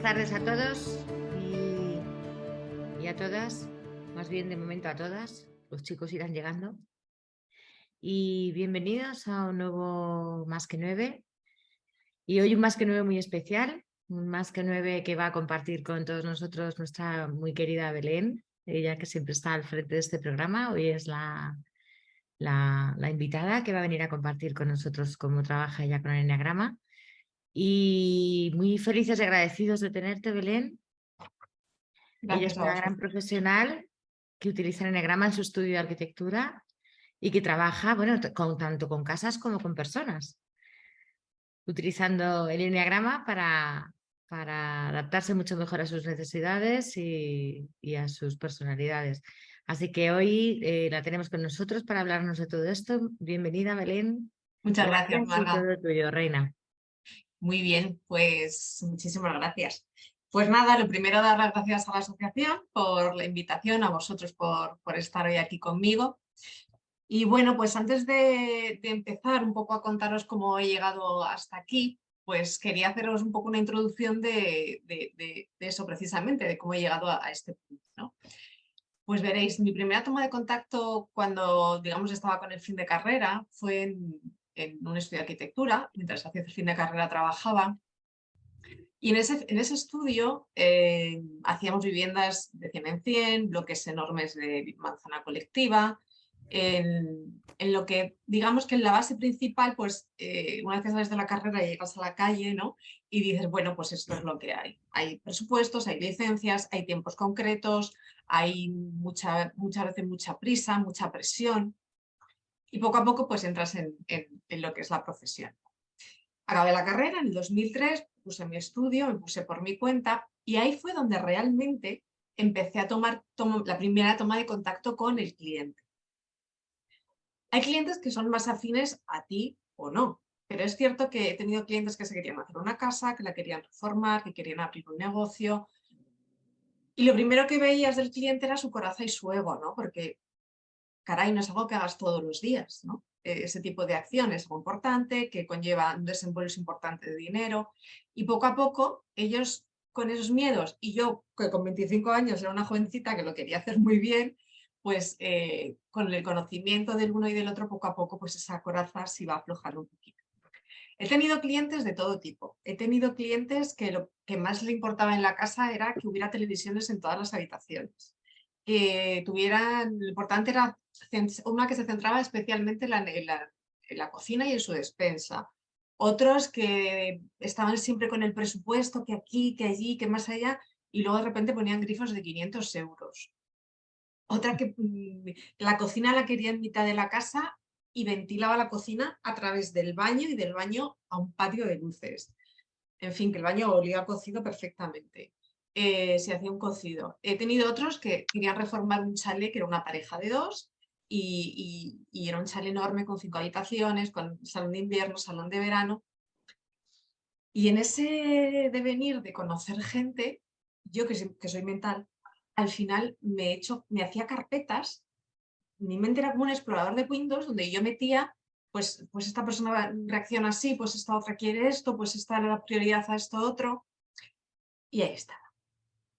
tardes a todos y a todas, más bien de momento a todas, los chicos irán llegando. Y bienvenidos a un nuevo Más que 9. Y hoy un Más que 9 muy especial, un Más que 9 que va a compartir con todos nosotros nuestra muy querida Belén, ella que siempre está al frente de este programa. Hoy es la invitada que va a venir a compartir con nosotros cómo trabaja ella con el enneagrama. Y muy felices y agradecidos de tenerte, Belén. Ella es Gracias a una gran vosotros. profesional que utiliza el enneagrama en su estudio de arquitectura y que trabaja, bueno, tanto con casas como con personas, utilizando el enneagrama para adaptarse mucho mejor a sus necesidades y a sus personalidades. Así que hoy la tenemos con nosotros para hablarnos de todo esto. Bienvenida, Belén. Muchas gracias, Gracias y Marga. todo tuyo, reina. Muy bien, pues muchísimas gracias. Pues nada, lo primero dar las gracias a la asociación por la invitación, a vosotros por estar hoy aquí conmigo. Y bueno, pues antes de empezar un poco a contaros cómo he llegado hasta aquí, pues quería haceros un poco una introducción de eso precisamente, de cómo he llegado a este punto, ¿no? Pues veréis, mi primera toma de contacto cuando, digamos, estaba con el fin de carrera fue en un estudio de arquitectura. Mientras hacía el fin de carrera trabajaba. Y en ese estudio hacíamos viviendas de 100 en 100, bloques enormes de manzana colectiva, en lo que, digamos que en la base principal, pues una vez que sales de la carrera llegas a la calle, ¿no? Y dices, bueno, pues esto es lo que hay. Hay presupuestos, hay licencias, hay tiempos concretos, hay muchas veces mucha prisa, mucha presión, y poco a poco pues entras en lo que es la profesión. Acabé la carrera en el 2003, puse mi estudio, me puse por mi cuenta y ahí fue donde realmente empecé a tomar la primera toma de contacto con el cliente. Hay clientes que son más afines a ti o no, pero es cierto que he tenido clientes que se querían hacer una casa, que la querían reformar, que querían abrir un negocio, y lo primero que veías del cliente era su coraza y su ego, ¿no? Porque, caray, no es algo que hagas todos los días, ¿no? Ese tipo de acciones es algo importante, que conlleva un desembolso importante de dinero, y poco a poco ellos con esos miedos, y yo que con 25 años era una jovencita que lo quería hacer muy bien, pues con el conocimiento del uno y del otro, poco a poco pues esa coraza se iba a aflojar un poquito. He tenido clientes de todo tipo. He tenido clientes que lo que más le importaba en la casa era que hubiera televisiones en todas las habitaciones. Que tuvieran, lo importante era una que se centraba especialmente en la cocina y en su despensa. Otros que estaban siempre con el presupuesto, que aquí, que allí, que más allá, y luego de repente ponían grifos de 500 euros. Otra que la cocina la quería en mitad de la casa y ventilaba la cocina a través del baño y del baño a un patio de luces. En fin, que el baño olía a cocido perfectamente. Se hacía un cocido. He tenido otros que querían reformar un chalet, que era una pareja de dos, y era un chalet enorme con 5 habitaciones, con salón de invierno, salón de verano. Y en ese devenir de conocer gente, yo que soy mental, al final me hacía carpetas. Mi mente era como un explorador de Windows donde yo metía, pues esta persona reacciona así, pues esta otra quiere esto, pues esta era la prioridad a esto otro, y ahí está.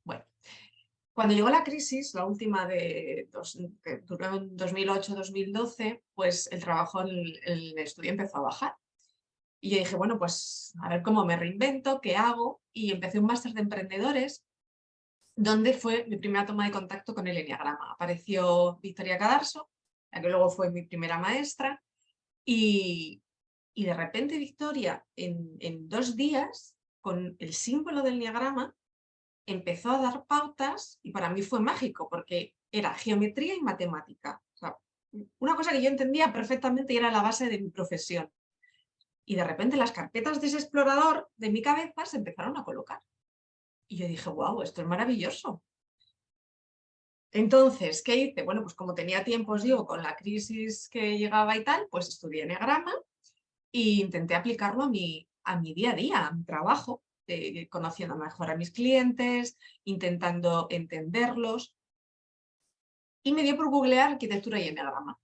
Bueno, cuando llegó la crisis, la última que duró en 2008-2012, pues el trabajo en el estudio empezó a bajar. Y yo dije, bueno, pues a ver cómo me reinvento, qué hago, y empecé un máster de emprendedores donde fue mi primera toma de contacto con el enneagrama. Apareció Victoria Cadarso, la que luego fue mi primera maestra, y de repente Victoria, en 2 días, con el símbolo del enneagrama, empezó a dar pautas y para mí fue mágico porque era geometría y matemática. O sea, una cosa que yo entendía perfectamente y era la base de mi profesión. Y de repente las carpetas de ese explorador de mi cabeza se empezaron a colocar. Y yo dije, wow, esto es maravilloso. Entonces, ¿qué hice? Bueno, pues como tenía tiempo, os digo, con la crisis que llegaba y tal, pues estudié enneagrama e intenté aplicarlo a mi día a día, a mi trabajo, conociendo mejor a mis clientes, intentando entenderlos. Y me dio por googlear arquitectura y enneagrama.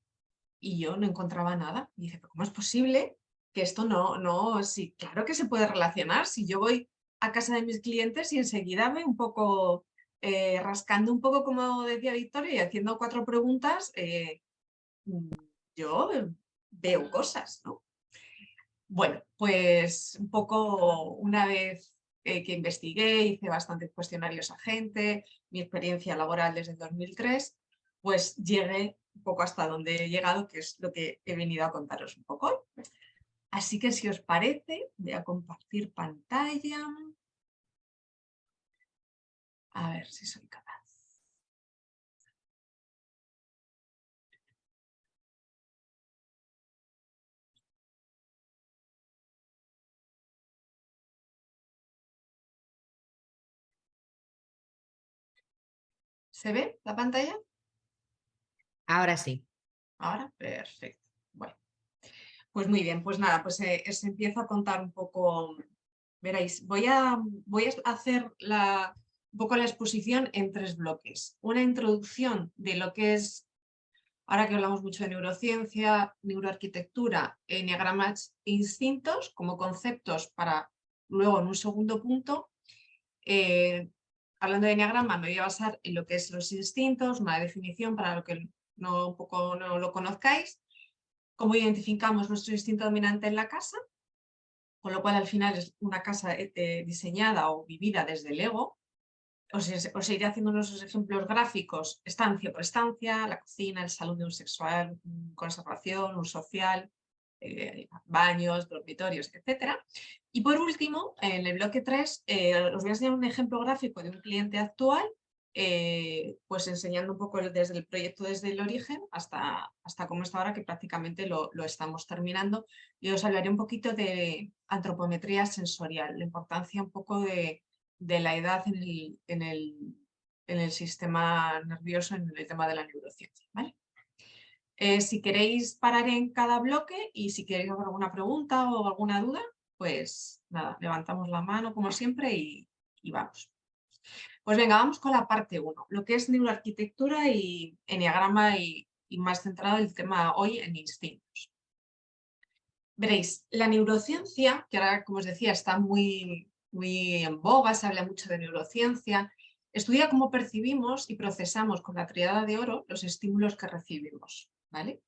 Y yo no encontraba nada. Y dije, ¿cómo es posible que esto sí, claro que se puede relacionar. Si yo voy a casa de mis clientes y enseguida me un poco rascando un poco, como decía Victoria, y haciendo 4 preguntas, yo veo cosas, ¿no? Bueno, pues un poco una vez que investigué, hice bastantes cuestionarios a gente, mi experiencia laboral desde el 2003, pues llegué un poco hasta donde he llegado, que es lo que he venido a contaros un poco hoy. Así que si os parece, voy a compartir pantalla. A ver si soy capaz. ¿Se ve la pantalla? Ahora sí. Ahora, perfecto. Bueno, pues muy bien, pues nada, pues os empiezo a contar un poco. Veréis, voy a hacer un poco la exposición en 3 bloques. Una introducción de lo que es, ahora que hablamos mucho de neurociencia, neuroarquitectura, enneagramas e instintos como conceptos para luego en un segundo punto. Hablando de enneagrama, me voy a basar en lo que es los instintos, una definición para lo que un poco no lo conozcáis, cómo identificamos nuestro instinto dominante en la casa, con lo cual al final es una casa diseñada o vivida desde el ego. Os iré haciendo unos ejemplos gráficos, estancia por estancia, la cocina, el salón de un sexual, conservación, un social, baños, dormitorios, etc. Y por último, en el bloque 3, os voy a enseñar un ejemplo gráfico de un cliente actual, pues enseñando un poco desde el proyecto, desde el origen hasta cómo está ahora, que prácticamente lo estamos terminando. Y os hablaré un poquito de antropometría sensorial, la importancia un poco de la edad en el sistema nervioso, en el tema de la neurociencia, ¿vale? Si queréis parar en cada bloque y si queréis hacer alguna pregunta o alguna duda, pues nada, levantamos la mano como siempre y vamos. Pues venga, vamos con la parte 1, lo que es neuroarquitectura y enneagrama y más centrado el tema hoy en instintos. Veréis, la neurociencia, que ahora, como os decía, está muy en boga, se habla mucho de neurociencia, estudia cómo percibimos y procesamos con la tríada de oro los estímulos que recibimos, ¿vale?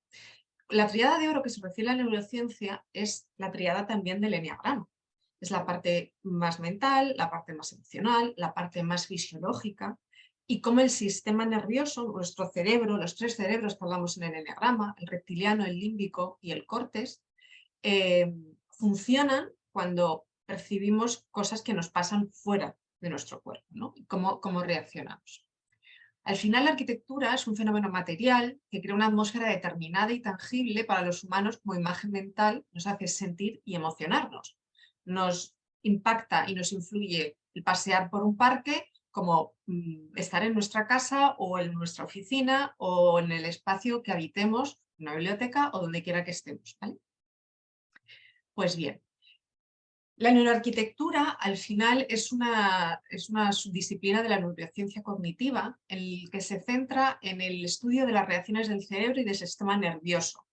La tríada de oro que se refiere a la neurociencia es la tríada también del enneagrama. Es la parte más mental, la parte más emocional, la parte más fisiológica, y cómo el sistema nervioso, nuestro cerebro, los 3 cerebros que hablamos en el enneagrama, el reptiliano, el límbico y el córtex, funcionan cuando percibimos cosas que nos pasan fuera de nuestro cuerpo, ¿no? Y cómo reaccionamos. Al final, la arquitectura es un fenómeno material que crea una atmósfera determinada y tangible para los humanos como imagen mental, nos hace sentir y emocionarnos. Nos impacta y nos influye el pasear por un parque, como estar en nuestra casa o en nuestra oficina o en el espacio que habitemos, una biblioteca o donde quiera que estemos, ¿vale? Pues bien, la neuroarquitectura al final es una subdisciplina de la neurociencia cognitiva en el que se centra en el estudio de las reacciones del cerebro y del sistema nervioso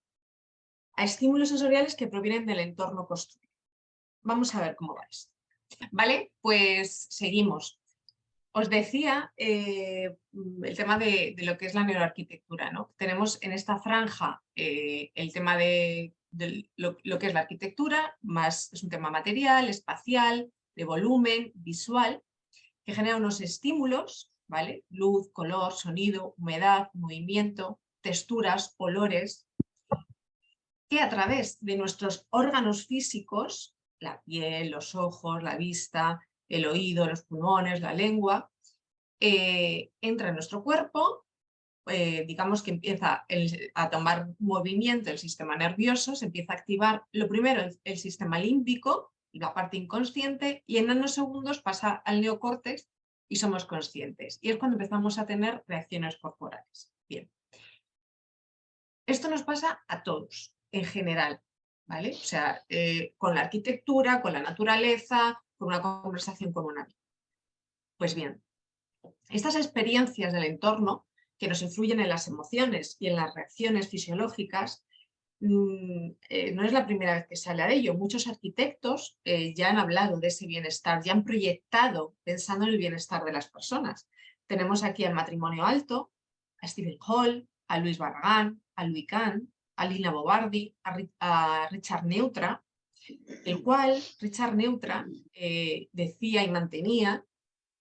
a estímulos sensoriales que provienen del entorno construido. Vamos a ver cómo va esto. Vale, pues seguimos. Os decía el tema de lo que es la neuroarquitectura, ¿no? Tenemos en esta franja el tema de lo que es la arquitectura, más es un tema material, espacial, de volumen, visual, que genera unos estímulos, ¿vale? Luz, color, sonido, humedad, movimiento, texturas, olores, que a través de nuestros órganos físicos, la piel, los ojos, la vista, el oído, los pulmones, la lengua, entra en nuestro cuerpo, digamos que empieza a tomar movimiento el sistema nervioso, se empieza a activar lo primero el sistema límbico, la parte inconsciente, y en nanosegundos pasa al neocórtex y somos conscientes. Y es cuando empezamos a tener reacciones corporales. Bien. Esto nos pasa a todos, en general, ¿vale? O sea, con la arquitectura, con la naturaleza, con una conversación con un amigo. Pues bien, estas experiencias del entorno que nos influyen en las emociones y en las reacciones fisiológicas no es la primera vez que se habla de ello. Muchos arquitectos ya han hablado de ese bienestar, ya han proyectado pensando en el bienestar de las personas. Tenemos aquí al Matrimonio Alto, a Stephen Hall, a Luis Barragán, a Louis Kahn, a Lina Bobardi, a Richard Neutra, el cual Richard Neutra decía y mantenía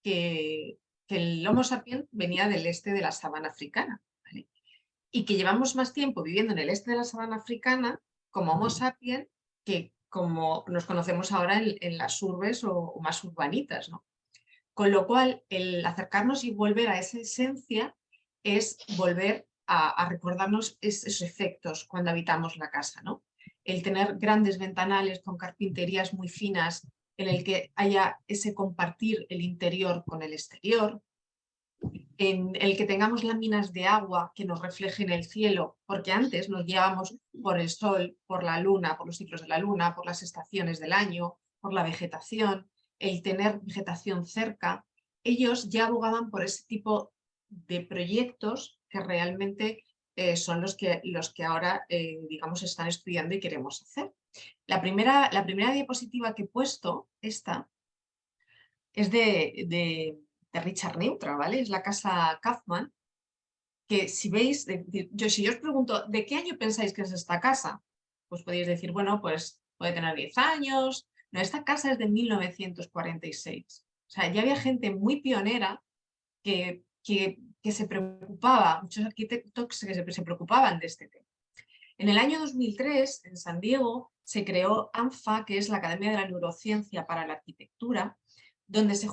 que el Homo sapiens venía del este de la sabana africana, ¿vale? Y que llevamos más tiempo viviendo en el este de la sabana africana como Homo sapiens que como nos conocemos ahora en las urbes o más urbanitas, ¿no? Con lo cual, el acercarnos y volver a esa esencia es volver a recordarnos esos efectos cuando habitamos la casa, ¿no? El tener grandes ventanales con carpinterías muy finas, en el que haya ese compartir el interior con el exterior, en el que tengamos láminas de agua que nos reflejen el cielo, porque antes nos guiábamos por el sol, por la luna, por los ciclos de la luna, por las estaciones del año, por la vegetación, el tener vegetación cerca. Ellos ya abogaban por ese tipo de proyectos que realmente son los que ahora, digamos, están estudiando y queremos hacer. La primera diapositiva que he puesto, esta, es de Richard Neutra, ¿vale? Es la casa Kaufman, que si veis, si yo os pregunto, ¿de qué año pensáis que es esta casa? Pues podéis decir, bueno, pues puede tener 10 años. No, esta casa es de 1946. O sea, ya había gente muy pionera que se preocupaba, muchos arquitectos que se preocupaban de este tema. En el año 2003, en San Diego, se creó ANFA, que es la Academia de la Neurociencia para la Arquitectura, donde se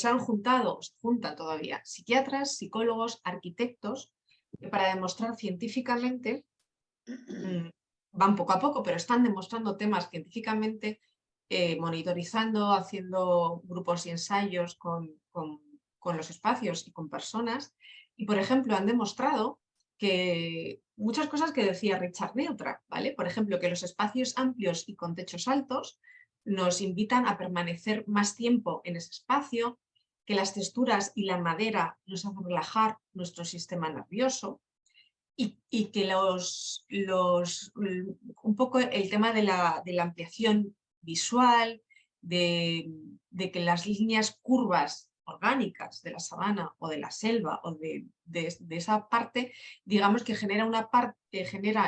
han juntado, se juntan todavía, psiquiatras, psicólogos, arquitectos, que para demostrar científicamente, van poco a poco, pero están demostrando temas científicamente, monitorizando, haciendo grupos y ensayos con los espacios y con personas. Y, por ejemplo, han demostrado que muchas cosas que decía Richard Neutra, ¿vale? Por ejemplo, que los espacios amplios y con techos altos nos invitan a permanecer más tiempo en ese espacio, que las texturas y la madera nos hacen relajar nuestro sistema nervioso y que un poco el tema de la ampliación visual, de que las líneas curvas orgánicas de la sabana o de la selva o de esa parte, digamos que genera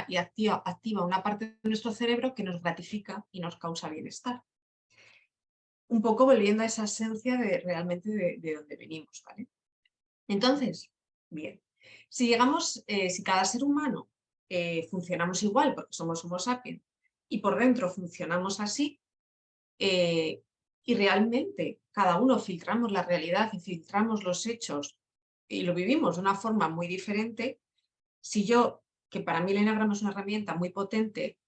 y activa una parte de nuestro cerebro que nos gratifica y nos causa bienestar. Un poco volviendo a esa esencia de realmente de donde venimos, ¿vale? Entonces, bien, si cada ser humano funcionamos igual porque somos Homo sapiens y por dentro funcionamos así, y realmente cada uno filtramos la realidad y filtramos los hechos y lo vivimos de una forma muy diferente, si yo, que para mí el enagrama es una herramienta muy potente,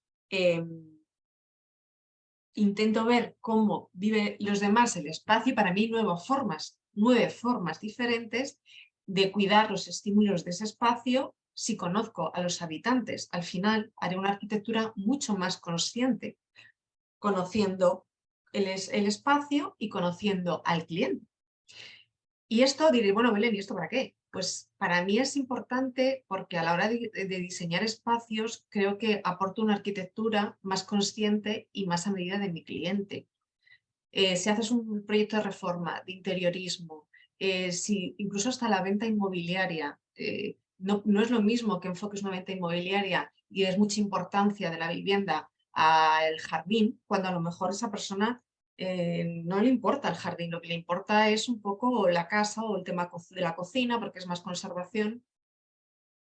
intento ver cómo viven los demás el espacio y para mí 9 formas diferentes de cuidar los estímulos de ese espacio. Si conozco a los habitantes, al final haré una arquitectura mucho más consciente, conociendo el espacio y conociendo al cliente. Y esto diré, bueno, Belén, ¿y esto para qué? Pues para mí es importante porque a la hora de diseñar espacios creo que aporto una arquitectura más consciente y más a medida de mi cliente. Si haces un proyecto de reforma, de interiorismo, incluso hasta la venta inmobiliaria, no es lo mismo que enfoques una venta inmobiliaria y des mucha importancia de la vivienda al jardín, cuando a lo mejor esa persona no le importa el jardín, lo que le importa es un poco la casa o el tema de la cocina, porque es más conservación,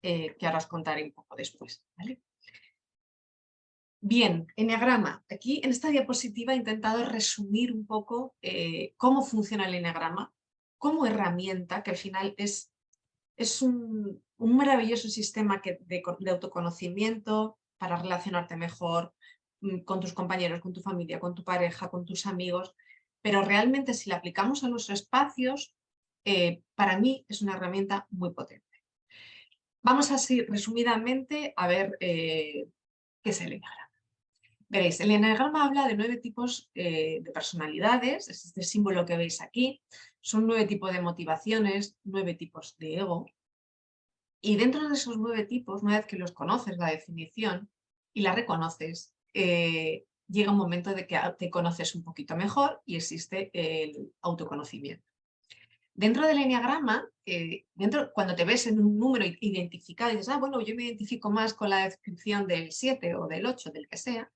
que ahora os contaré un poco después, ¿vale? Bien, eneagrama. Aquí en esta diapositiva he intentado resumir un poco cómo funciona el eneagrama como herramienta, que al final es un maravilloso sistema de autoconocimiento para relacionarte mejor con tus compañeros, con tu familia, con tu pareja, con tus amigos, pero realmente si la aplicamos a los espacios, para mí es una herramienta muy potente. Vamos así resumidamente a ver qué es el eneagrama. Veréis, el eneagrama habla de 9 tipos de personalidades, es este símbolo que veis aquí, son 9 tipos de motivaciones, 9 tipos de ego, y dentro de esos 9 tipos, una vez que los conoces, la definición, y la reconoces, llega un momento de que te conoces un poquito mejor y existe el autoconocimiento. Dentro del eneagrama, cuando te ves en un número identificado y dices, bueno, yo me identifico más con la descripción del 7 o del 8, del que sea,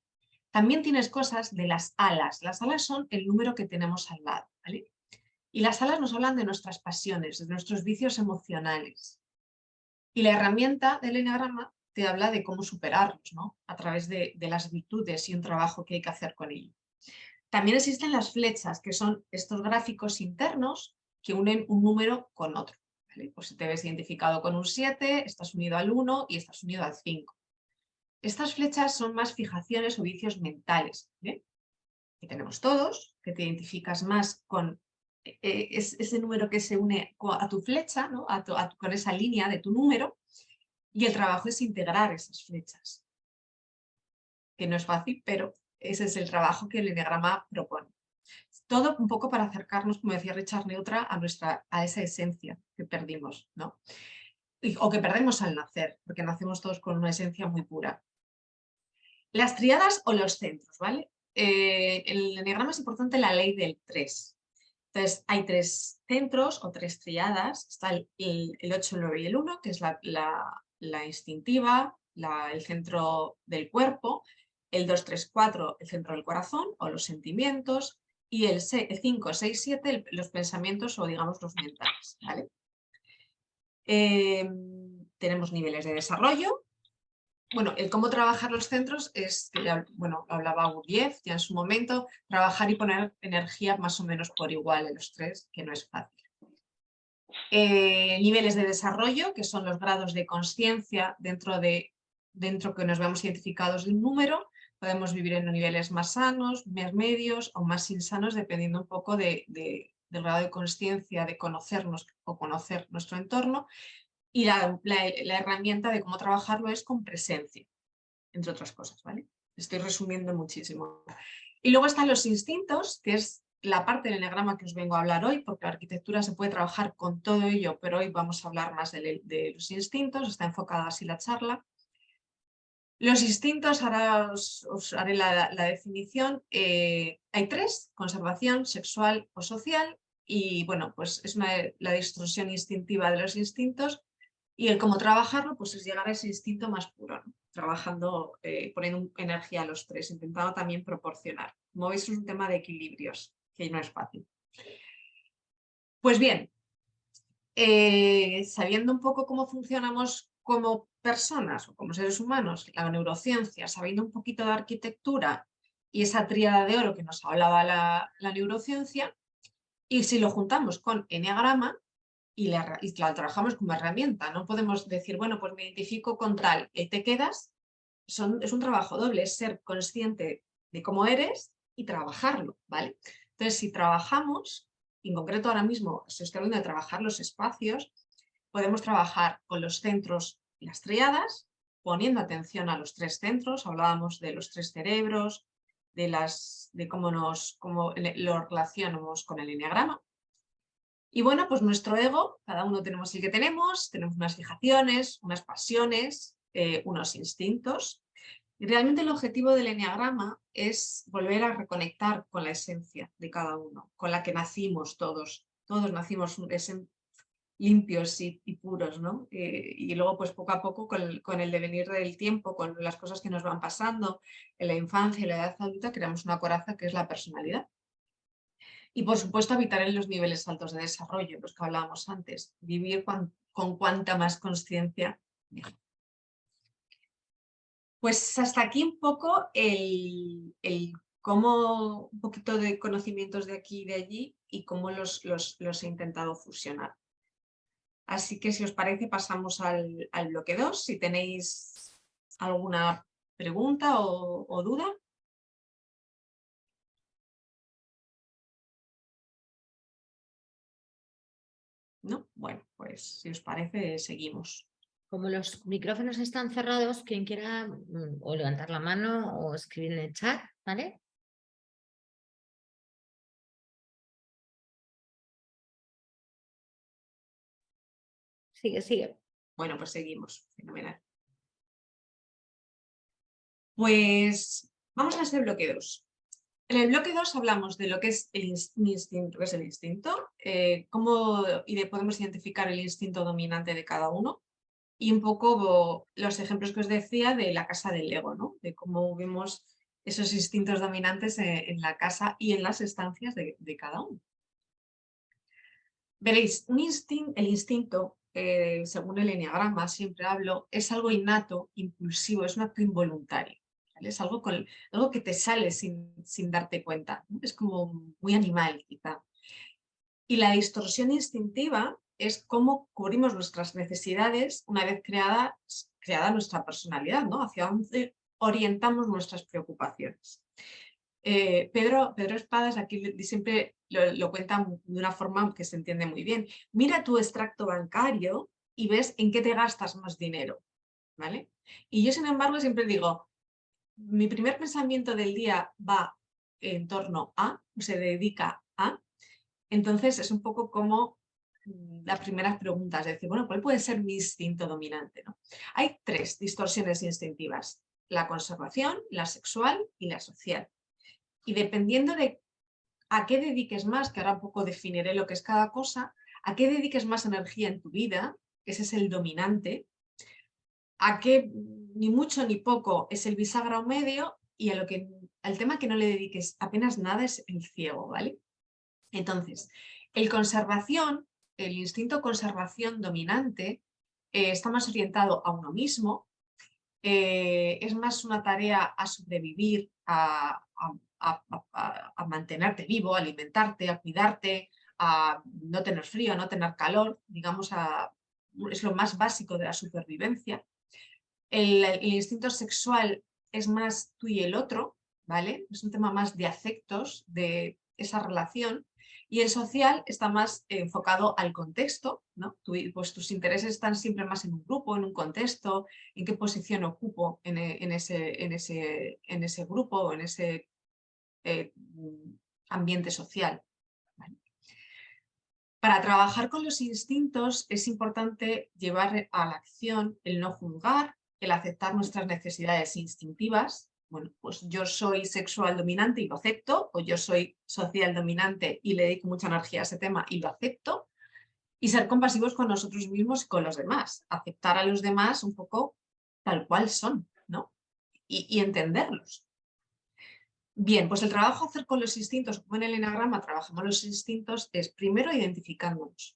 también tienes cosas de las alas. Las alas son el número que tenemos al lado, ¿vale? Y las alas nos hablan de nuestras pasiones, de nuestros vicios emocionales. Y la herramienta del eneagrama te habla de cómo superarlos, ¿no? A través de las virtudes y un trabajo que hay que hacer con ello. También existen las flechas, que son estos gráficos internos que unen un número con otro, ¿vale? Pues si te ves identificado con un 7, estás unido al 1 y estás unido al 5. Estas flechas son más fijaciones o vicios mentales, ¿vale? Que tenemos todos, que te identificas más con ese número que se une a tu flecha, ¿no? Con esa línea de tu número, y el trabajo es integrar esas flechas, que no es fácil, pero ese es el trabajo que el eneagrama propone. Todo un poco para acercarnos, como decía Richard Neutra, a esa esencia que perdimos, ¿no? O que perdemos al nacer, porque nacemos todos con una esencia muy pura. Las tríadas o los centros, ¿vale? El eneagrama es importante la ley del 3. Entonces, hay 3 centros o 3 tríadas. Está el 8, el 9 y el 1, que es la instintiva, el centro del cuerpo. El 2, 3, 4, el centro del corazón o los sentimientos. Y el 5, 6, 7, los pensamientos o, digamos, los mentales, ¿vale? Tenemos niveles de desarrollo. Bueno, el cómo trabajar los centros es, bueno, hablaba Gurdjieff ya en su momento, trabajar y poner energía más o menos por igual en los 3, que no es fácil. Niveles de desarrollo, que son los grados de conciencia dentro que nos vemos identificados de un número. Podemos vivir en niveles más sanos, más medios o más insanos, dependiendo un poco del grado de conciencia, de conocernos o conocer nuestro entorno. Y la herramienta de cómo trabajarlo es con presencia, entre otras cosas, ¿vale? Estoy resumiendo muchísimo. Y luego están los instintos, que es la parte del eneagrama que os vengo a hablar hoy, porque la arquitectura se puede trabajar con todo ello, pero hoy vamos a hablar más de los instintos, está enfocada así la charla. Los instintos, ahora os haré la definición. Hay 3, conservación, sexual o social, y bueno, pues es la distorsión instintiva de los instintos, y el cómo trabajarlo, pues es llegar a ese instinto más puro, ¿no? Trabajando, poniendo energía a los 3, intentando también proporcionar. Como veis, es un tema de equilibrios, que no es fácil. Pues bien, sabiendo un poco cómo funcionamos como personas o como seres humanos, la neurociencia, sabiendo un poquito de arquitectura y esa tríada de oro que nos hablaba la neurociencia, y si lo juntamos con eneagrama y la trabajamos como herramienta, no podemos decir, bueno, pues me identifico con tal, y te quedas, es un trabajo doble, es ser consciente de cómo eres y trabajarlo, ¿vale? Entonces, si trabajamos, en concreto ahora mismo estoy hablando de trabajar los espacios, podemos trabajar con los centros y las tríadas, poniendo atención a los 3 centros, hablábamos de los 3 cerebros, de cómo lo relacionamos con el eneagrama. Y bueno, pues nuestro ego, cada uno tenemos el que tenemos unas fijaciones, unas pasiones, unos instintos. Y realmente el objetivo del eneagrama es volver a reconectar con la esencia de cada uno, con la que nacimos todos. Todos nacimos limpios y puros, ¿no? Y luego, pues poco a poco, con el devenir del tiempo, con las cosas que nos van pasando en la infancia y la edad adulta, creamos una coraza que es la personalidad. Y por supuesto habitar en los niveles altos de desarrollo, los que hablábamos antes, vivir con cuanta más conciencia mejor. Pues hasta aquí un poco cómo, un poquito de conocimientos de aquí y de allí y cómo los he intentado fusionar. Así que si os parece pasamos al bloque 2, si tenéis alguna pregunta o duda. ¿No? Bueno, pues si os parece seguimos. Como los micrófonos están cerrados, quien quiera o levantar la mano o escribir en el chat, ¿vale? Sigue, sigue. Bueno, pues seguimos. Fenomenal. Pues vamos a este bloque 2. En el bloque 2 hablamos de lo que es el instinto, cómo podemos identificar el instinto dominante de cada uno y un poco los ejemplos que os decía de la casa del Lego, ¿no? De cómo vemos esos instintos dominantes en la casa y en las estancias de cada uno. Veréis, el instinto, según el eneagrama, siempre hablo, es algo innato, impulsivo, es un acto involuntario. ¿Vale? Es algo que te sale sin darte cuenta, ¿no? Es como muy animal, quizá. Y la distorsión instintiva es cómo cubrimos nuestras necesidades una vez creada nuestra personalidad, ¿no? Hacia dónde orientamos nuestras preocupaciones. Pedro Espadas aquí siempre lo cuenta de una forma que se entiende muy bien. Mira tu extracto bancario y ves en qué te gastas más dinero, ¿vale? Y yo, sin embargo, siempre digo, mi primer pensamiento del día va en torno a, se dedica a, entonces es un poco como las primeras preguntas, es decir, bueno, ¿cuál puede ser mi instinto dominante, ¿no? Hay 3 distorsiones instintivas, la conservación, la sexual y la social. Y dependiendo de a qué dediques más, que ahora un poco definiré lo que es cada cosa, a qué dediques más energía en tu vida, ese es el dominante, a qué ni mucho ni poco es el bisagra o medio, y al tema que no le dediques apenas nada es el ciego, ¿vale? Entonces, el instinto conservación dominante está más orientado a uno mismo, es más una tarea a sobrevivir, a mantenerte vivo, a alimentarte, a cuidarte, a no tener frío, a no tener calor, digamos, es lo más básico de la supervivencia. El instinto sexual es más tú y el otro, ¿vale? Es un tema más de afectos, de esa relación. Y el social está más enfocado al contexto, ¿no? Pues tus intereses están siempre más en un grupo, en un contexto, en qué posición ocupo en ese grupo o en ese ambiente social. ¿Vale? Para trabajar con los instintos es importante llevar a la acción el no juzgar, el aceptar nuestras necesidades instintivas. Bueno, pues yo soy sexual dominante y lo acepto, o yo soy social dominante y le dedico mucha energía a ese tema y lo acepto. Y ser compasivos con nosotros mismos y con los demás. Aceptar a los demás un poco tal cual son, ¿no? Y entenderlos. Bien, pues el trabajo a hacer con los instintos, como en el eneagrama trabajamos los instintos, es primero identificándonos.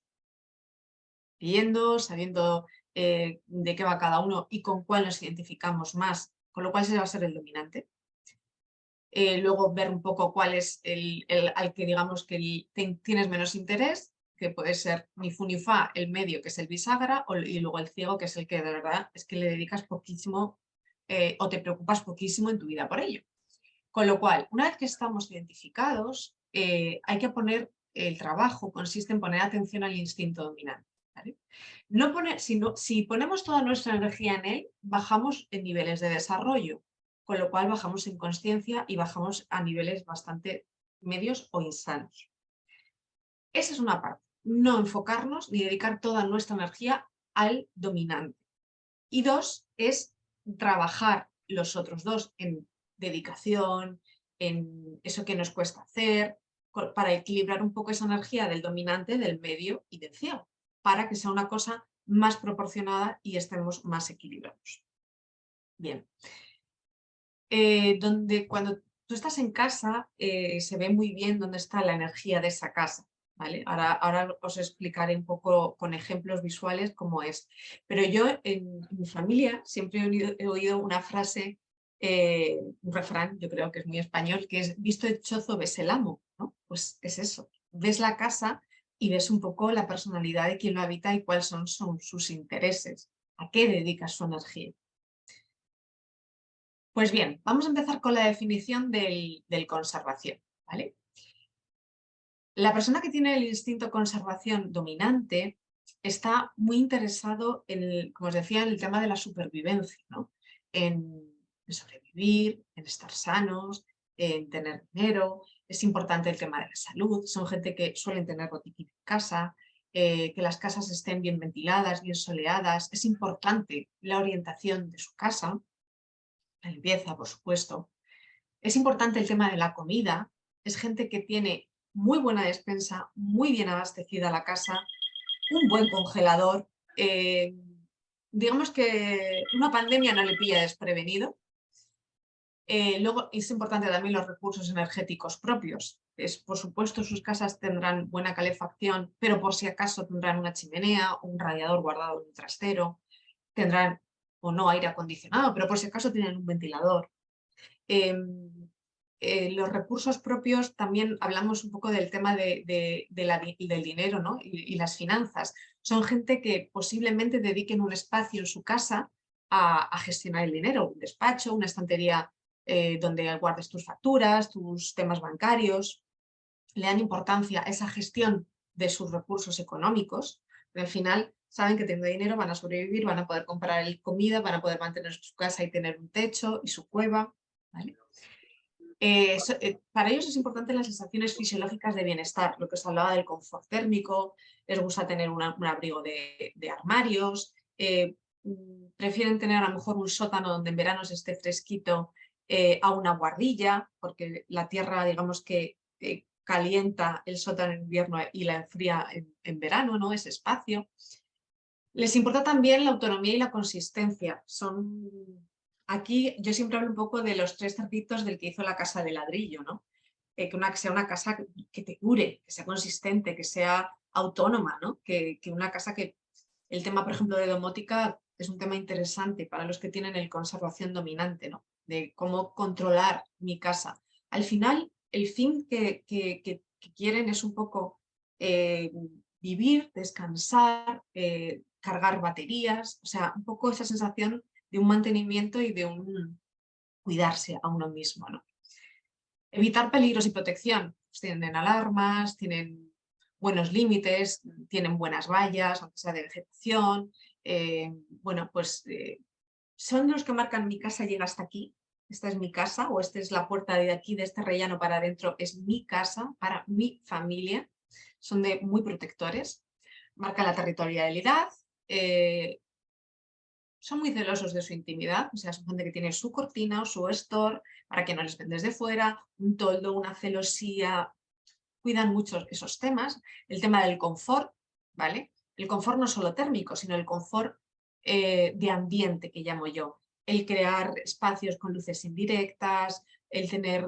Sabiendo de qué va cada uno y con cuál nos identificamos más, con lo cual ese va a ser el dominante. Luego ver un poco cuál es al que digamos que tienes menos interés, que puede ser ni fu ni fa, el medio, que es el bisagra, y luego el ciego, que es el que de verdad es que le dedicas poquísimo o te preocupas poquísimo en tu vida por ello. Con lo cual, una vez que estamos identificados, hay que poner el trabajo, consiste en poner atención al instinto dominante. ¿Vale? Si ponemos toda nuestra energía en él, bajamos en niveles de desarrollo, con lo cual bajamos en consciencia y bajamos a niveles bastante medios o insanos. Esa es una parte, no enfocarnos ni dedicar toda nuestra energía al dominante. Y 2 es trabajar los otros 2 en dedicación, en eso que nos cuesta hacer, para equilibrar un poco esa energía del dominante, del medio y del ciego, para que sea una cosa más proporcionada y estemos más equilibrados. Bien. Cuando tú estás en casa, se ve muy bien dónde está la energía de esa casa. ¿Vale? Ahora os explicaré un poco con ejemplos visuales cómo es. Pero yo en mi familia siempre he oído una frase, un refrán, yo creo que es muy español, que es visto el chozo ves el amo, ¿no? Pues es eso, ves la casa y ves un poco la personalidad de quien lo habita y cuáles son sus intereses, a qué dedica su energía. Pues bien, vamos a empezar con la definición del conservación, ¿vale? La persona que tiene el instinto conservación dominante está muy interesado en, como os decía, en el tema de la supervivencia, ¿no? En sobrevivir, en estar sanos, en tener dinero. Es importante el tema de la salud. Son gente que suelen tener botiquín en casa, que las casas estén bien ventiladas, bien soleadas. Es importante la orientación de su casa. la limpieza, por supuesto. Es importante el tema de la comida. Es gente que tiene muy buena despensa, muy bien abastecida la casa, un buen congelador. Digamos que una pandemia no le pilla desprevenido. Luego es importante también los recursos energéticos propios. Por supuesto, sus casas tendrán buena calefacción, pero por si acaso tendrán una chimenea o un radiador guardado en un trastero. Tendrán o no aire acondicionado, pero por si acaso tienen un ventilador. Los recursos propios, también hablamos un poco del tema del dinero, ¿no? y las finanzas. Son gente que posiblemente dediquen un espacio en su casa a gestionar el dinero, un despacho, una estantería donde guardes tus facturas, tus temas bancarios. Le dan importancia a esa gestión de sus recursos económicos, pero al final saben que teniendo dinero van a sobrevivir, van a poder comprar comida, van a poder mantener su casa y tener un techo y su cueva, ¿vale? Para ellos es importante las sensaciones fisiológicas de bienestar, lo que os hablaba del confort térmico, les gusta tener un abrigo de armarios, prefieren tener a lo mejor un sótano donde en verano se esté fresquito a una guardilla, porque la tierra, digamos que calienta el sótano en invierno y la enfría en verano, ¿no? Ese espacio. Les importa también la autonomía y la consistencia. Aquí yo siempre hablo un poco de los 3 cerditos del que hizo la casa de ladrillo, ¿no? Que sea una casa que te cure, que sea consistente, que sea autónoma, ¿no? Que una casa que... El tema, por ejemplo, de domótica es un tema interesante para los que tienen el conservación dominante, ¿no? De cómo controlar mi casa. Al final, el fin que quieren es un poco vivir, descansar, cargar baterías, o sea, un poco esa sensación de un mantenimiento y de un cuidarse a uno mismo, ¿no? Evitar peligros y protección. Pues tienen alarmas, tienen buenos límites, tienen buenas vallas, aunque sea de vegetación. Bueno, pues son los que marcan mi casa llega hasta aquí. Esta es mi casa, o esta es la puerta de aquí, de este rellano para adentro, es mi casa, para mi familia. Son muy protectores. Marca la territorialidad. Son muy celosos de su intimidad, o sea, son gente que tiene su cortina o su store para que no les ven desde fuera, un toldo, una celosía, cuidan mucho esos temas. El tema del confort, ¿vale? El confort no solo térmico, sino el confort de ambiente, que llamo yo. El crear espacios con luces indirectas, el tener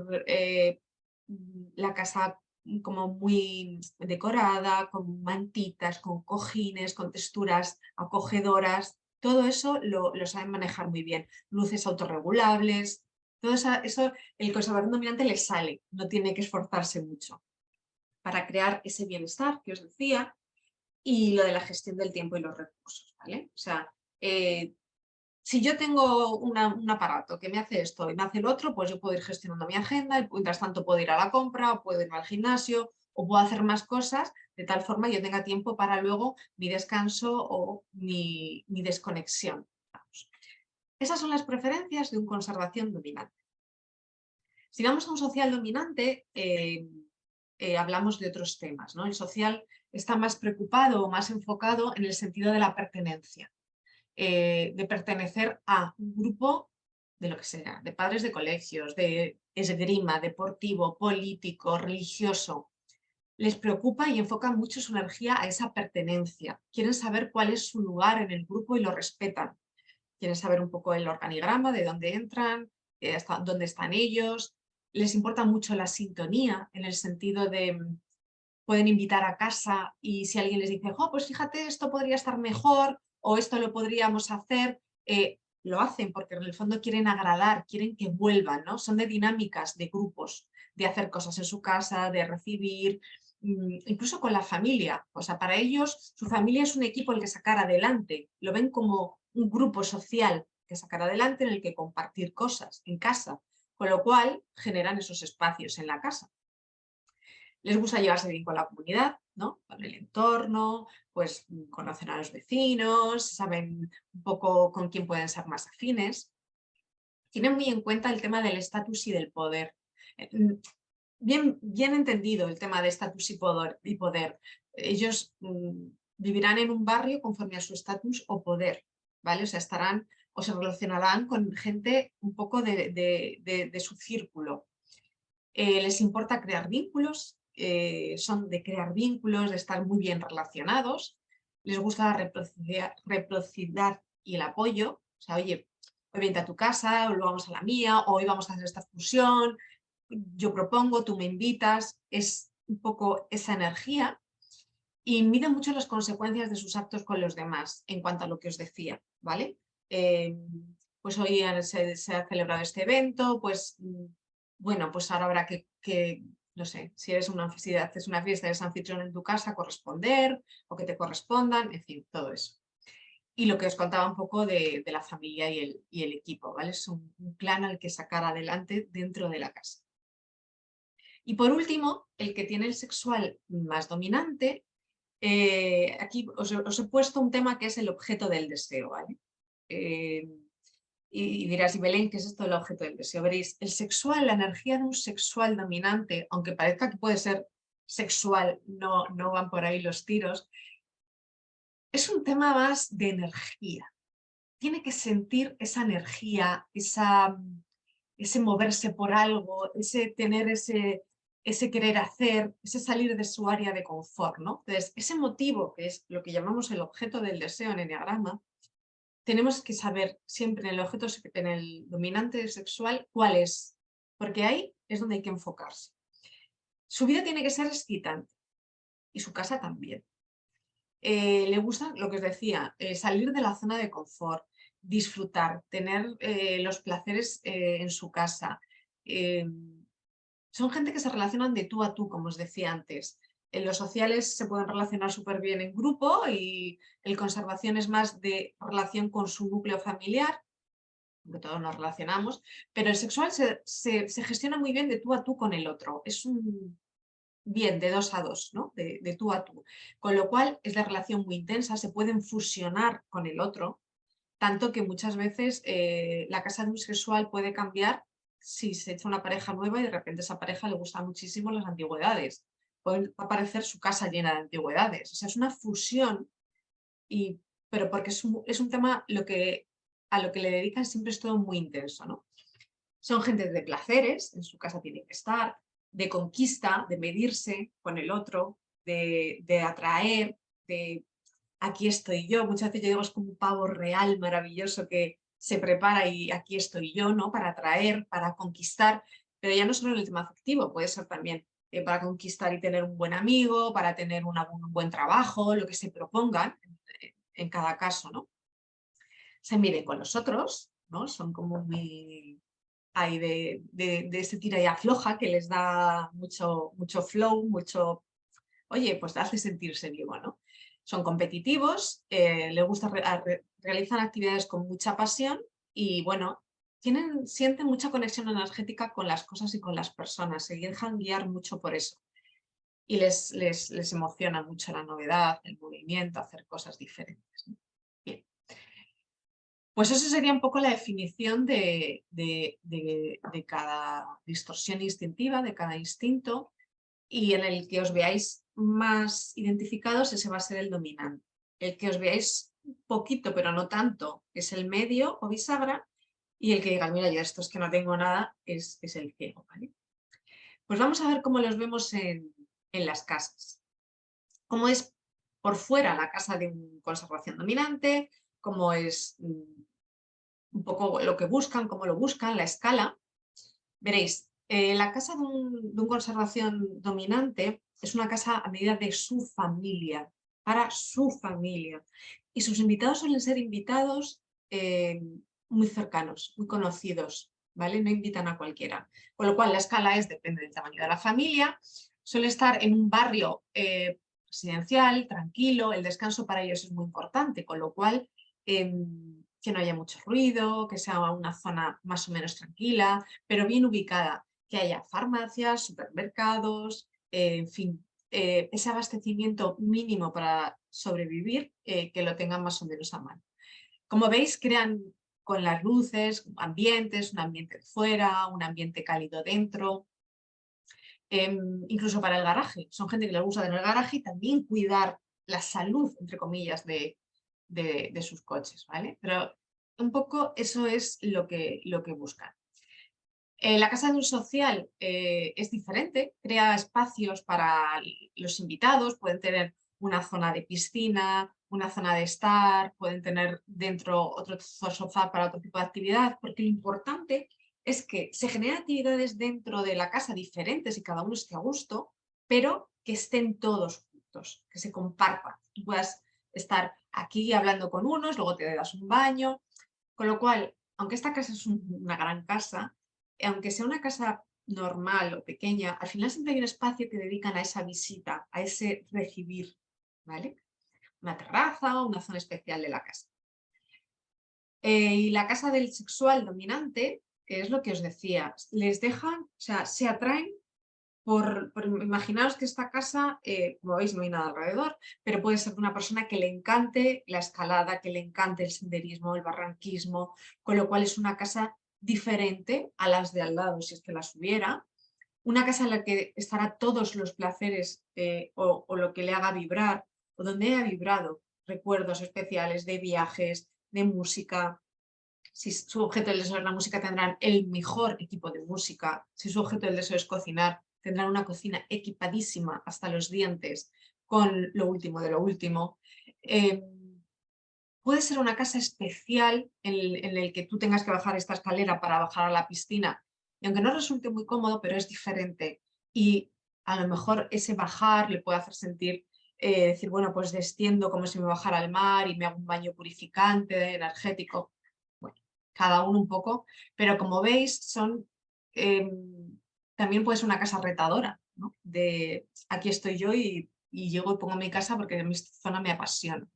la casa como muy decorada, con mantitas, con cojines, con texturas acogedoras. Todo eso lo saben manejar muy bien. Luces autorregulables, todo eso el conservador dominante le sale, no tiene que esforzarse mucho para crear ese bienestar que os decía, y lo de la gestión del tiempo y los recursos, ¿vale? O sea, si yo tengo un aparato que me hace esto y me hace el otro, pues yo puedo ir gestionando mi agenda, y mientras tanto puedo ir a la compra, o puedo ir al gimnasio, o puedo hacer más cosas, de tal forma que yo tenga tiempo para luego mi descanso o mi desconexión. Vamos. Esas son las preferencias de un conservación dominante. Si vamos a un social dominante, hablamos de otros temas, ¿no? El social está más preocupado o más enfocado en el sentido de la pertenencia, de pertenecer a un grupo de lo que sea, de padres de colegios, de esgrima, deportivo, político, religioso. Les preocupa y enfocan mucho su energía a esa pertenencia. Quieren saber cuál es su lugar en el grupo y lo respetan. Quieren saber un poco el organigrama, de dónde entran, dónde están ellos. Les importa mucho la sintonía, en el sentido de pueden invitar a casa y si alguien les dice, oh, pues fíjate, esto podría estar mejor o esto lo podríamos hacer, lo hacen porque en el fondo quieren agradar, quieren que vuelvan, ¿no? Son de dinámicas, de grupos, de hacer cosas en su casa, de recibir, incluso con la familia. O sea, para ellos su familia es un equipo el que sacar adelante, lo ven como un grupo social que sacar adelante en el que compartir cosas en casa, con lo cual generan esos espacios en la casa. Les gusta llevarse bien con la comunidad, ¿no? Con el entorno, pues conocen a los vecinos, saben un poco con quién pueden ser más afines. Tienen muy en cuenta el tema del estatus y del poder. Bien entendido el tema de estatus y poder. Ellos vivirán en un barrio conforme a su estatus o poder, ¿vale? O sea, estarán o se relacionarán con gente un poco de su círculo. Les importa crear vínculos, son de crear vínculos, de estar muy bien relacionados, les gusta la reciprocidad y el apoyo. O sea, oye, hoy vente a tu casa, hoy vamos a la mía, hoy vamos a hacer esta excursión, yo propongo, tú me invitas, es un poco esa energía. Y miden mucho las consecuencias de sus actos con los demás, en cuanto a lo que os decía, ¿vale? Pues hoy se ha celebrado este evento, pues bueno, pues ahora habrá no sé, si eres si haces una fiesta, eres anfitrión en tu casa, corresponder o que te correspondan, en fin, todo eso. Y lo que os contaba un poco de la familia y el equipo, ¿vale? Es un plan al que sacar adelante dentro de la casa. Y por último, el que tiene el sexual más dominante, aquí os he puesto un tema que es el objeto del deseo, ¿vale? Y dirás, y Belén, ¿qué es esto del objeto del deseo? Veréis, el sexual, la energía de un sexual dominante, aunque parezca que puede ser sexual, no van por ahí los tiros, es un tema más de energía. Tiene que sentir esa energía, ese moverse por algo, ese tener ese querer hacer, ese salir de su área de confort, ¿no? Entonces, ese motivo, que es lo que llamamos el objeto del deseo en Eneagrama, tenemos que saber siempre en el objeto, en el dominante sexual, cuál es, porque ahí es donde hay que enfocarse. Su vida tiene que ser excitante y su casa también. Le gusta, lo que os decía, salir de la zona de confort, disfrutar, tener los placeres en su casa. Son gente que se relacionan de tú a tú, como os decía antes. En los sociales se pueden relacionar súper bien en grupo y el conservación es más de relación con su núcleo familiar, porque todos nos relacionamos, pero el sexual se gestiona muy bien de tú a tú con el otro. Es un bien de 2 a 2, ¿no? De tú a tú. Con lo cual es la relación muy intensa, se pueden fusionar con el otro, tanto que muchas veces la casa de un sexual puede cambiar si se echa una pareja nueva y de repente a esa pareja le gustan muchísimo las antigüedades. Puede aparecer su casa llena de antigüedades. O sea, es una fusión, pero porque es un tema a lo que le dedican siempre es todo muy intenso, ¿no? Son gente de placeres, en su casa tiene que estar, de conquista, de medirse con el otro, de atraer, de aquí estoy yo. Muchas veces yo digo es como un pavo real maravilloso que se prepara y aquí estoy yo, ¿no? Para atraer, para conquistar, pero ya no solo en el tema afectivo, puede ser también para conquistar y tener un buen amigo, para tener un buen trabajo, lo que se propongan en cada caso, ¿no? Se miden con los otros, ¿no? Son como muy hay de ese tira y afloja que les da mucho flow, oye, pues hace sentirse vivo, ¿no? Son competitivos, les gusta realizar actividades con mucha pasión y, bueno, sienten mucha conexión energética con las cosas y con las personas, se dejan guiar mucho por eso. Y les emociona mucho la novedad, el movimiento, hacer cosas diferentes, ¿no? Bien. Pues eso sería un poco la definición de cada distorsión instintiva, de cada instinto, y en el que os veáis más identificados ese va a ser el dominante. El que os veáis poquito, pero no tanto, es el medio o bisagra, y el que diga, mira, yo esto es que no tengo nada, es el ciego, ¿vale? Pues vamos a ver cómo los vemos en las casas. Cómo es por fuera la casa de un conservación dominante, cómo es un poco lo que buscan, cómo lo buscan, la escala. Veréis, la casa de un conservación dominante es una casa a medida de su familia, para su familia. Y sus invitados suelen ser invitados muy cercanos, muy conocidos, ¿vale? No invitan a cualquiera. Con lo cual la escala depende del tamaño de la familia. Suele estar en un barrio residencial, tranquilo, el descanso para ellos es muy importante, con lo cual que no haya mucho ruido, que sea una zona más o menos tranquila, pero bien ubicada, que haya farmacias, supermercados, en fin, ese abastecimiento mínimo para sobrevivir, que lo tengan más o menos a mano. Como veis, crean con las luces ambientes, un ambiente de fuera, un ambiente cálido dentro, incluso para el garaje. Son gente que le gusta tener el garaje y también cuidar la salud, entre comillas, de sus coches, ¿vale? Pero un poco eso es lo que buscan. La casa de un social es diferente, crea espacios para los invitados, pueden tener una zona de piscina, una zona de estar, pueden tener dentro otro sofá para otro tipo de actividad, porque lo importante es que se generen actividades dentro de la casa diferentes y cada uno esté a gusto, pero que estén todos juntos, que se compartan. Tú puedas estar aquí hablando con unos, luego te das un baño, con lo cual, aunque esta casa es una gran casa, aunque sea una casa normal o pequeña, al final siempre hay un espacio que dedican a esa visita, a ese recibir, ¿vale? Una terraza o una zona especial de la casa. Y la casa del sexual dominante, que es lo que os decía, les dejan, o sea, se atraen imaginaos que esta casa, como veis, no hay nada alrededor, pero puede ser de una persona que le encante la escalada, que le encante el senderismo, el barranquismo, con lo cual es una casa diferente a las de al lado, si es que las hubiera. Una casa en la que estará todos los placeres o lo que le haga vibrar, o donde haya vibrado recuerdos especiales de viajes, de música. Si su objeto del deseo es la música, tendrán el mejor equipo de música. Si su objeto del deseo es cocinar, tendrán una cocina equipadísima hasta los dientes con lo último de lo último. Puede ser una casa especial en el que tú tengas que bajar esta escalera para bajar a la piscina. Y aunque no resulte muy cómodo, pero es diferente. Y a lo mejor ese bajar le puede hacer sentir, decir, bueno, pues desciendo como si me bajara al mar y me hago un baño purificante, energético. Bueno, cada uno un poco. Pero como veis, también puede ser una casa retadora, ¿no? De aquí estoy yo y llego y pongo mi casa porque mi zona me apasiona.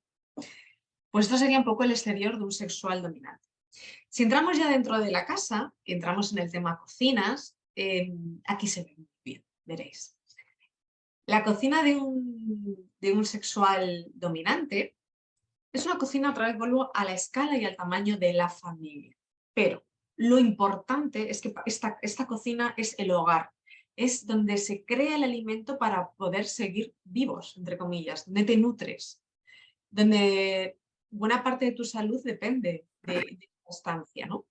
Pues esto sería un poco el exterior de un sexual dominante. Si entramos ya dentro de la casa, y entramos en el tema cocinas, aquí se ve muy bien, veréis. La cocina de un sexual dominante es una cocina, otra vez vuelvo, a la escala y al tamaño de la familia. Pero lo importante es que esta cocina es el hogar, es donde se crea el alimento para poder seguir vivos, entre comillas, donde te nutres, donde buena parte de tu salud depende de la estancia, ¿no?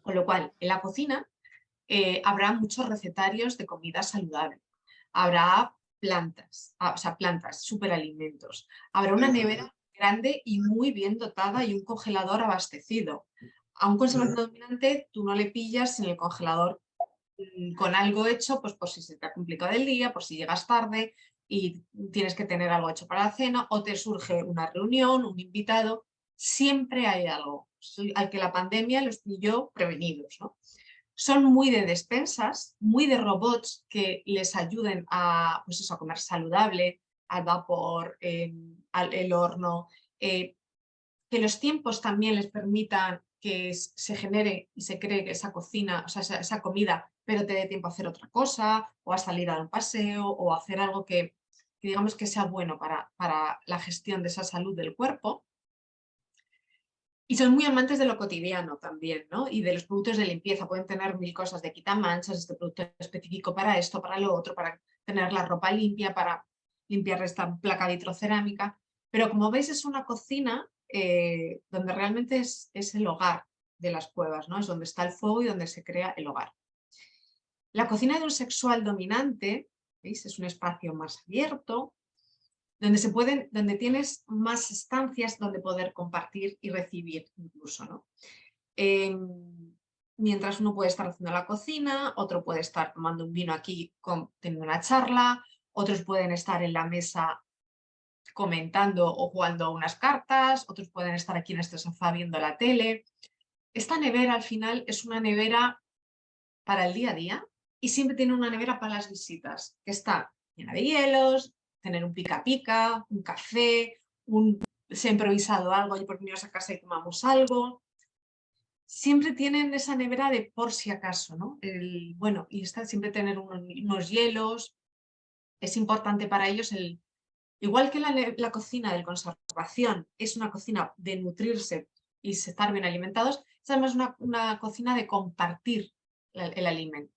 Con lo cual, en la cocina habrá muchos recetarios de comida saludable, habrá plantas, o sea, plantas, superalimentos, habrá una nevera grande y muy bien dotada y un congelador abastecido. A un conservador dominante tú no le pillas en el congelador con algo hecho, pues por si se te ha complicado el día, por si llegas tarde y tienes que tener algo hecho para la cena o te surge una reunión, un invitado, siempre hay algo al que la pandemia los pilló prevenidos, ¿no? Son muy de despensas, muy de robots que les ayuden a, pues eso, a comer saludable, al vapor, el horno, que los tiempos también les permitan que se genere y se cree que esa cocina, o sea, esa comida, pero te dé tiempo a hacer otra cosa, o a salir a dar un paseo, o a hacer algo que digamos que sea bueno para la gestión de esa salud del cuerpo. Y son muy amantes de lo cotidiano también, ¿no? Y de los productos de limpieza. Pueden tener mil cosas de quitamanchas, este producto específico para esto, para lo otro, para tener la ropa limpia, para limpiar esta placa vitrocerámica. Pero como veis es una cocina donde realmente es el hogar de las cuevas, ¿no? Es donde está el fuego y donde se crea el hogar. La cocina de un sexual dominante, ¿veis? Es un espacio más abierto, donde tienes más estancias donde poder compartir y recibir incluso, ¿no? Mientras uno puede estar haciendo la cocina, otro puede estar tomando un vino aquí teniendo una charla, otros pueden estar en la mesa comentando o jugando unas cartas, otros pueden estar aquí en este sofá viendo la tele. Esta nevera al final es una nevera para el día a día y siempre tiene una nevera para las visitas, que está llena de hielos, tener un pica pica, un café, se ha improvisado algo y por venimos a casa y tomamos algo. Siempre tienen esa nevera de por si acaso, ¿no? Bueno, y está siempre tener unos hielos. Es importante para ellos igual que la cocina de conservación es una cocina de nutrirse y estar bien alimentados, es además una cocina de compartir el alimento.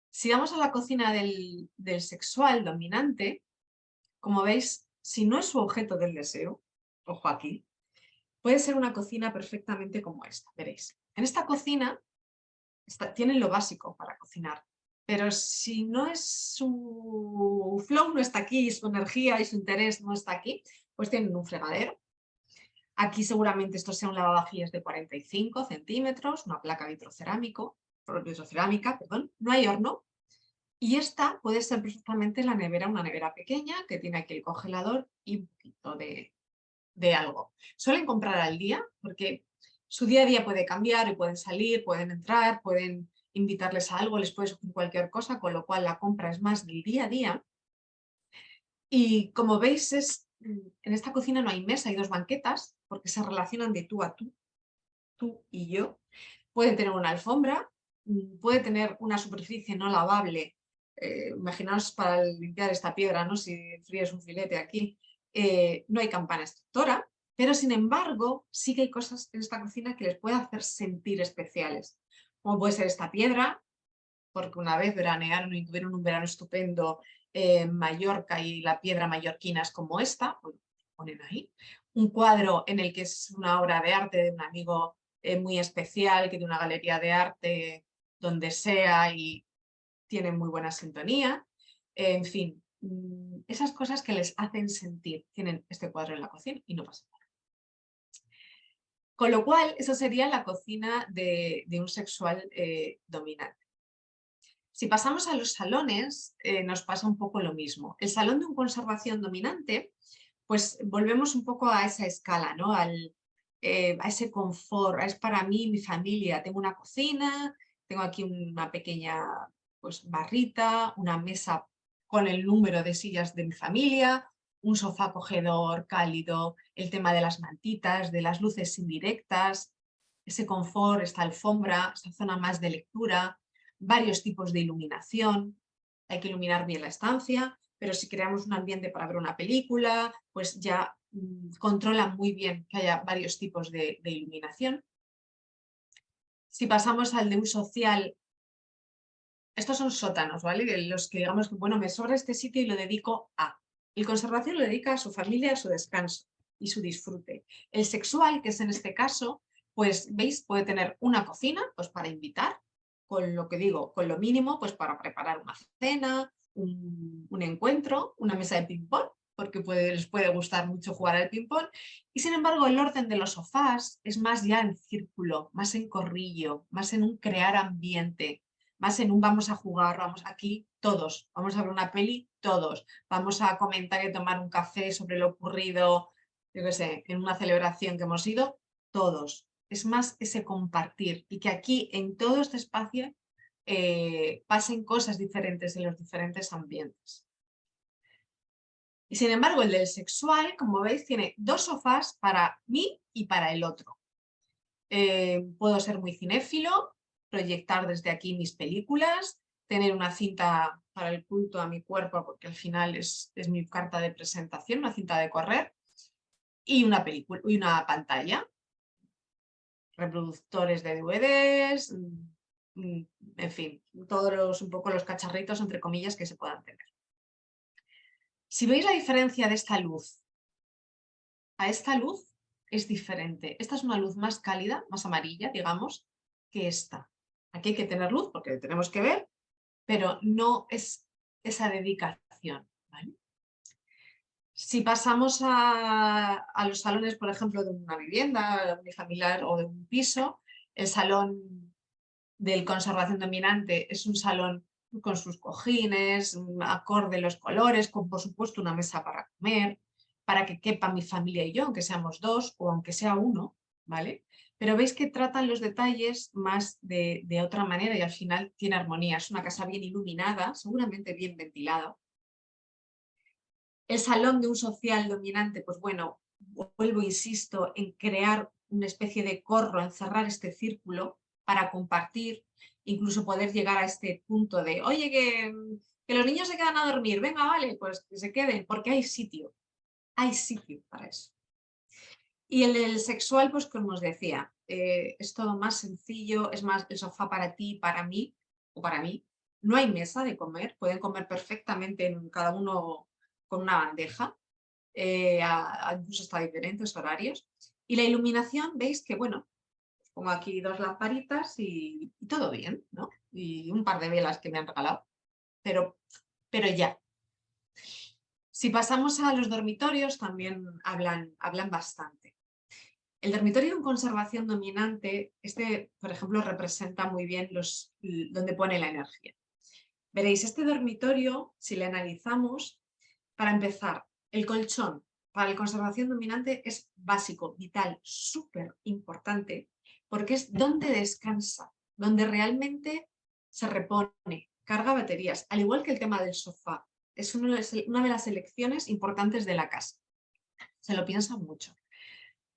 Si vamos a la cocina del sexual dominante, como veis, si no es su objeto del deseo, ojo aquí, puede ser una cocina perfectamente como esta, veréis. En esta cocina tienen lo básico para cocinar, pero si no es su flow, no está aquí, su energía y su interés no está aquí, pues tienen un fregadero. Aquí seguramente esto sea un lavavajillas de 45 centímetros, una placa vitrocerámica, perdón. No hay horno. Y esta puede ser perfectamente la nevera, una nevera pequeña que tiene aquí el congelador y un poquito de algo. Suelen comprar al día porque su día a día puede cambiar y pueden salir, pueden entrar, pueden invitarles a algo, les puede surgir cualquier cosa, con lo cual la compra es más del día a día. Y como veis, en esta cocina no hay mesa, hay dos banquetas porque se relacionan de tú a tú y yo. Puede tener una alfombra, puede tener una superficie no lavable. Imaginaos para limpiar esta piedra, ¿no? Si fríes un filete aquí. No hay campana extractora, pero sin embargo sí que hay cosas en esta cocina que les puede hacer sentir especiales. Como puede ser esta piedra, porque una vez veranearon y tuvieron un verano estupendo en Mallorca y la piedra mallorquina es como esta, pues, ponen ahí. Un cuadro en el que es una obra de arte de un amigo muy especial, que tiene una galería de arte donde sea y tiene muy buena sintonía. En fin, esas cosas que les hacen sentir. Tienen este cuadro en la cocina y no pasa nada. Con lo cual, esa sería la cocina de un sexual dominante. Si pasamos a los salones, nos pasa un poco lo mismo. El salón de un conservación dominante, pues volvemos un poco a esa escala, ¿no? A ese confort, es para mí, mi familia. Tengo una cocina, tengo aquí una pequeña pues, barrita, una mesa con el número de sillas de mi familia, un sofá acogedor, cálido, el tema de las mantitas, de las luces indirectas, ese confort, esta alfombra, esta zona más de lectura, varios tipos de iluminación. Hay que iluminar bien la estancia, pero si creamos un ambiente para ver una película, pues ya controla muy bien que haya varios tipos de iluminación. Si pasamos al de un social, estos son sótanos, ¿vale? Los que digamos que, bueno, me sobra este sitio y lo dedico a. El conservación lo dedica a su familia, a su descanso y su disfrute. El sexual, que es en este caso, pues, ¿veis? Puede tener una cocina, pues para invitar, con lo que digo, con lo mínimo, pues para preparar una cena, un encuentro, una mesa de ping-pong, porque les puede gustar mucho jugar al ping-pong. Y sin embargo, el orden de los sofás es más ya en círculo, más en corrillo, más en un crear ambiente, más en un vamos a jugar, vamos aquí todos, vamos a ver una peli todos, vamos a comentar y tomar un café sobre lo ocurrido, yo qué sé, en una celebración que hemos ido, todos. Es más ese compartir y que aquí en todo este espacio pasen cosas diferentes en los diferentes ambientes. Y sin embargo, el del sexual, como veis, tiene dos sofás para mí y para el otro. Puedo ser muy cinéfilo, proyectar desde aquí mis películas, tener una cinta para el culto a mi cuerpo, porque al final es mi carta de presentación, una cinta de correr, y una película y una pantalla, reproductores de DVDs, en fin, todos un poco los cacharritos, entre comillas, que se puedan tener. Si veis la diferencia de esta luz a esta luz, es diferente. Esta es una luz más cálida, más amarilla, digamos, que esta. Aquí hay que tener luz porque tenemos que ver, pero no es esa dedicación, ¿vale? Si pasamos a los salones, por ejemplo, de una vivienda unifamiliar o de un piso, el salón del conservación dominante es un salón con sus cojines, acorde los colores, con por supuesto una mesa para comer, para que quepa mi familia y yo, aunque seamos dos o aunque sea uno, ¿vale? Pero veis que tratan los detalles más de otra manera y al final tiene armonía. Es una casa bien iluminada, seguramente bien ventilada. El salón de un social dominante, pues bueno, vuelvo, insisto, en crear una especie de corro, encerrar este círculo para compartir, incluso poder llegar a este punto de, oye, que los niños se quedan a dormir, venga, vale, pues que se queden, porque hay sitio para eso. Y el sexual, pues como os decía, es todo más sencillo, es más el sofá para ti, para mí, o para mí. No hay mesa de comer, pueden comer perfectamente cada uno con una bandeja, incluso hasta diferentes horarios. Y la iluminación, veis que, bueno, pongo aquí 2 lamparitas y todo bien, ¿no? Y un par de velas que me han regalado, pero, pero ya. Si pasamos a los dormitorios, también hablan bastante. El dormitorio en conservación dominante, por ejemplo, representa muy bien donde pone la energía. Veréis, este dormitorio, si le analizamos, para empezar, el colchón para la conservación dominante es básico, vital, súper importante, porque es donde descansa, donde realmente se repone, carga baterías, al igual que el tema del sofá. Es una de las elecciones importantes de la casa. Se lo piensan mucho.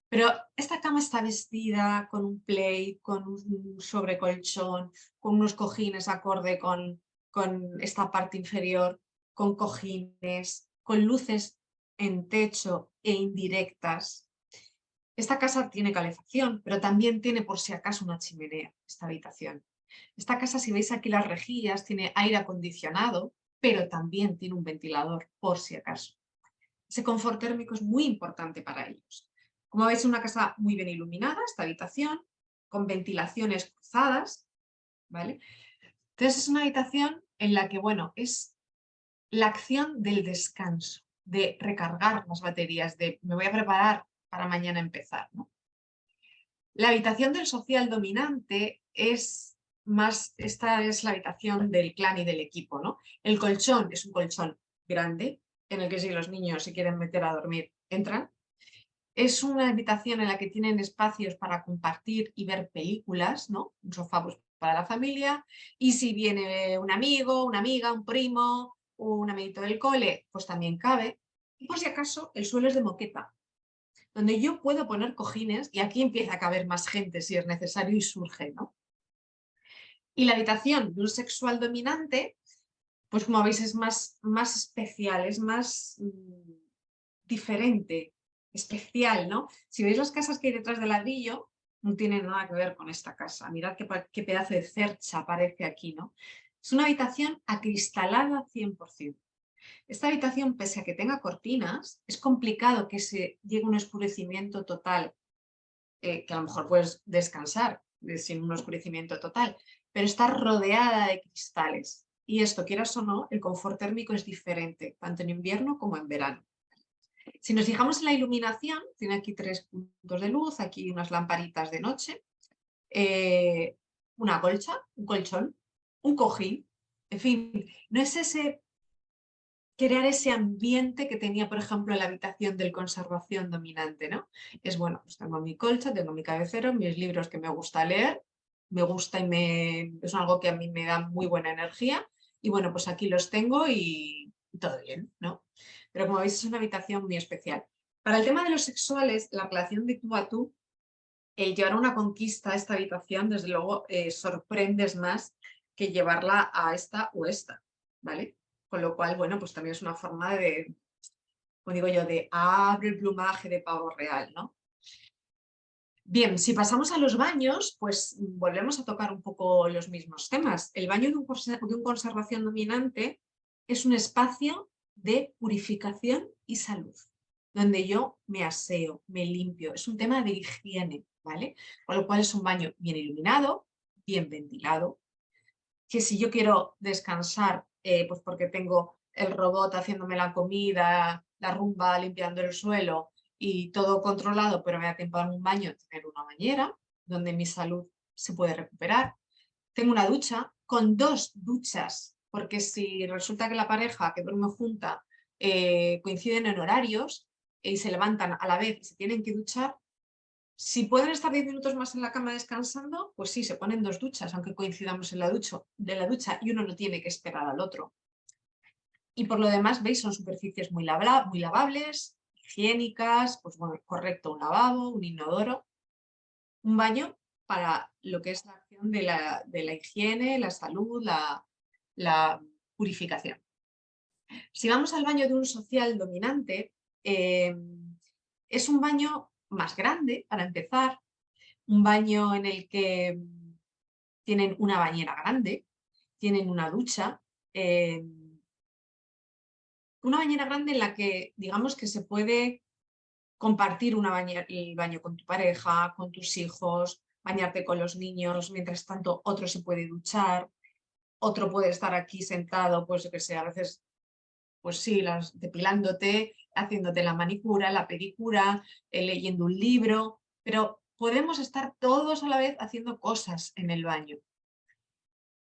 Pero esta cama está vestida con un plate, con un sobrecolchón, con unos cojines acorde con esta parte inferior, con cojines, con luces en techo e indirectas. Esta casa tiene calefacción, pero también tiene por si acaso una chimenea, esta habitación. Esta casa, si veis aquí las rejillas, tiene aire acondicionado, pero también tiene un ventilador por si acaso. Ese confort térmico es muy importante para ellos. Como veis, es una casa muy bien iluminada, esta habitación, con ventilaciones cruzadas, ¿vale? Entonces es una habitación en la que, bueno, es la acción del descanso, de recargar las baterías, de me voy a preparar para mañana empezar, ¿no? La habitación del social dominante es más, esta es la habitación del clan y del equipo, ¿no? El colchón es un colchón grande, en el que si los niños se quieren meter a dormir, entran. Es una habitación en la que tienen espacios para compartir y ver películas, ¿no? Un sofá pues, para la familia. Y si viene un amigo, una amiga, un primo, un amiguito del cole, pues también cabe. Y por si acaso, el suelo es de moqueta, donde yo puedo poner cojines y aquí empieza a caber más gente si es necesario y surge, ¿no? Y la habitación de un sexual dominante, pues como veis es más especial, es más diferente, especial, ¿no? Si veis las casas que hay detrás del ladrillo, no tienen nada que ver con esta casa. Mirad qué pedazo de cercha aparece aquí, ¿no? Es una habitación acristalada 100%. Esta habitación, pese a que tenga cortinas, es complicado que se llegue a un oscurecimiento total, que a lo mejor puedes descansar sin un oscurecimiento total, pero está rodeada de cristales. Y esto, quieras o no, el confort térmico es diferente, tanto en invierno como en verano. Si nos fijamos en la iluminación, tiene aquí 3 puntos de luz, aquí unas lamparitas de noche, una colcha, un colchón, un cojín, en fin, no es crear ese ambiente que tenía, por ejemplo, en la habitación del conservación dominante, ¿no? Es bueno, pues tengo mi colcha, tengo mi cabecero, mis libros que me gusta leer, me gusta y es algo que a mí me da muy buena energía, y bueno, pues aquí los tengo y todo bien, ¿no? Pero como veis es una habitación muy especial. Para el tema de los sexuales, la relación de tú a tú, el llevar una conquista a esta habitación, desde luego, sorprendes más que llevarla a esta o esta, ¿vale? Con lo cual, bueno, pues también es una forma de, como digo yo, de abre el plumaje de pavo real, ¿no? Bien, si pasamos a los baños, pues volvemos a tocar un poco los mismos temas. El baño de un conservación dominante es un espacio de purificación y salud, donde yo me aseo, me limpio. Es un tema de higiene, ¿vale? Con lo cual es un baño bien iluminado, bien ventilado, que si yo quiero descansar, pues porque tengo el robot haciéndome la comida, la rumba limpiando el suelo y todo controlado, pero me da tiempo en un baño, tener una bañera donde mi salud se puede recuperar. Tengo una ducha con 2 duchas, porque si resulta que la pareja que duerme junta coinciden en horarios y se levantan a la vez y se tienen que duchar, si pueden estar 10 minutos más en la cama descansando, pues sí, se ponen 2 duchas, aunque coincidamos en de la ducha y uno no tiene que esperar al otro. Y por lo demás, veis, son superficies muy lavables, higiénicas, pues bueno, correcto, un lavabo, un inodoro, un baño para lo que es la acción de la higiene, la salud, la purificación. Si vamos al baño de un social dominante, es un baño más grande, para empezar, un baño en el que tienen una bañera grande, tienen una ducha, una bañera grande en la que digamos que se puede compartir el baño con tu pareja, con tus hijos, bañarte con los niños, mientras tanto otro se puede duchar, otro puede estar aquí sentado, pues yo que sé, a veces, pues sí, depilándote, haciéndote la manicura, la pedicura, leyendo un libro, pero podemos estar todos a la vez haciendo cosas en el baño.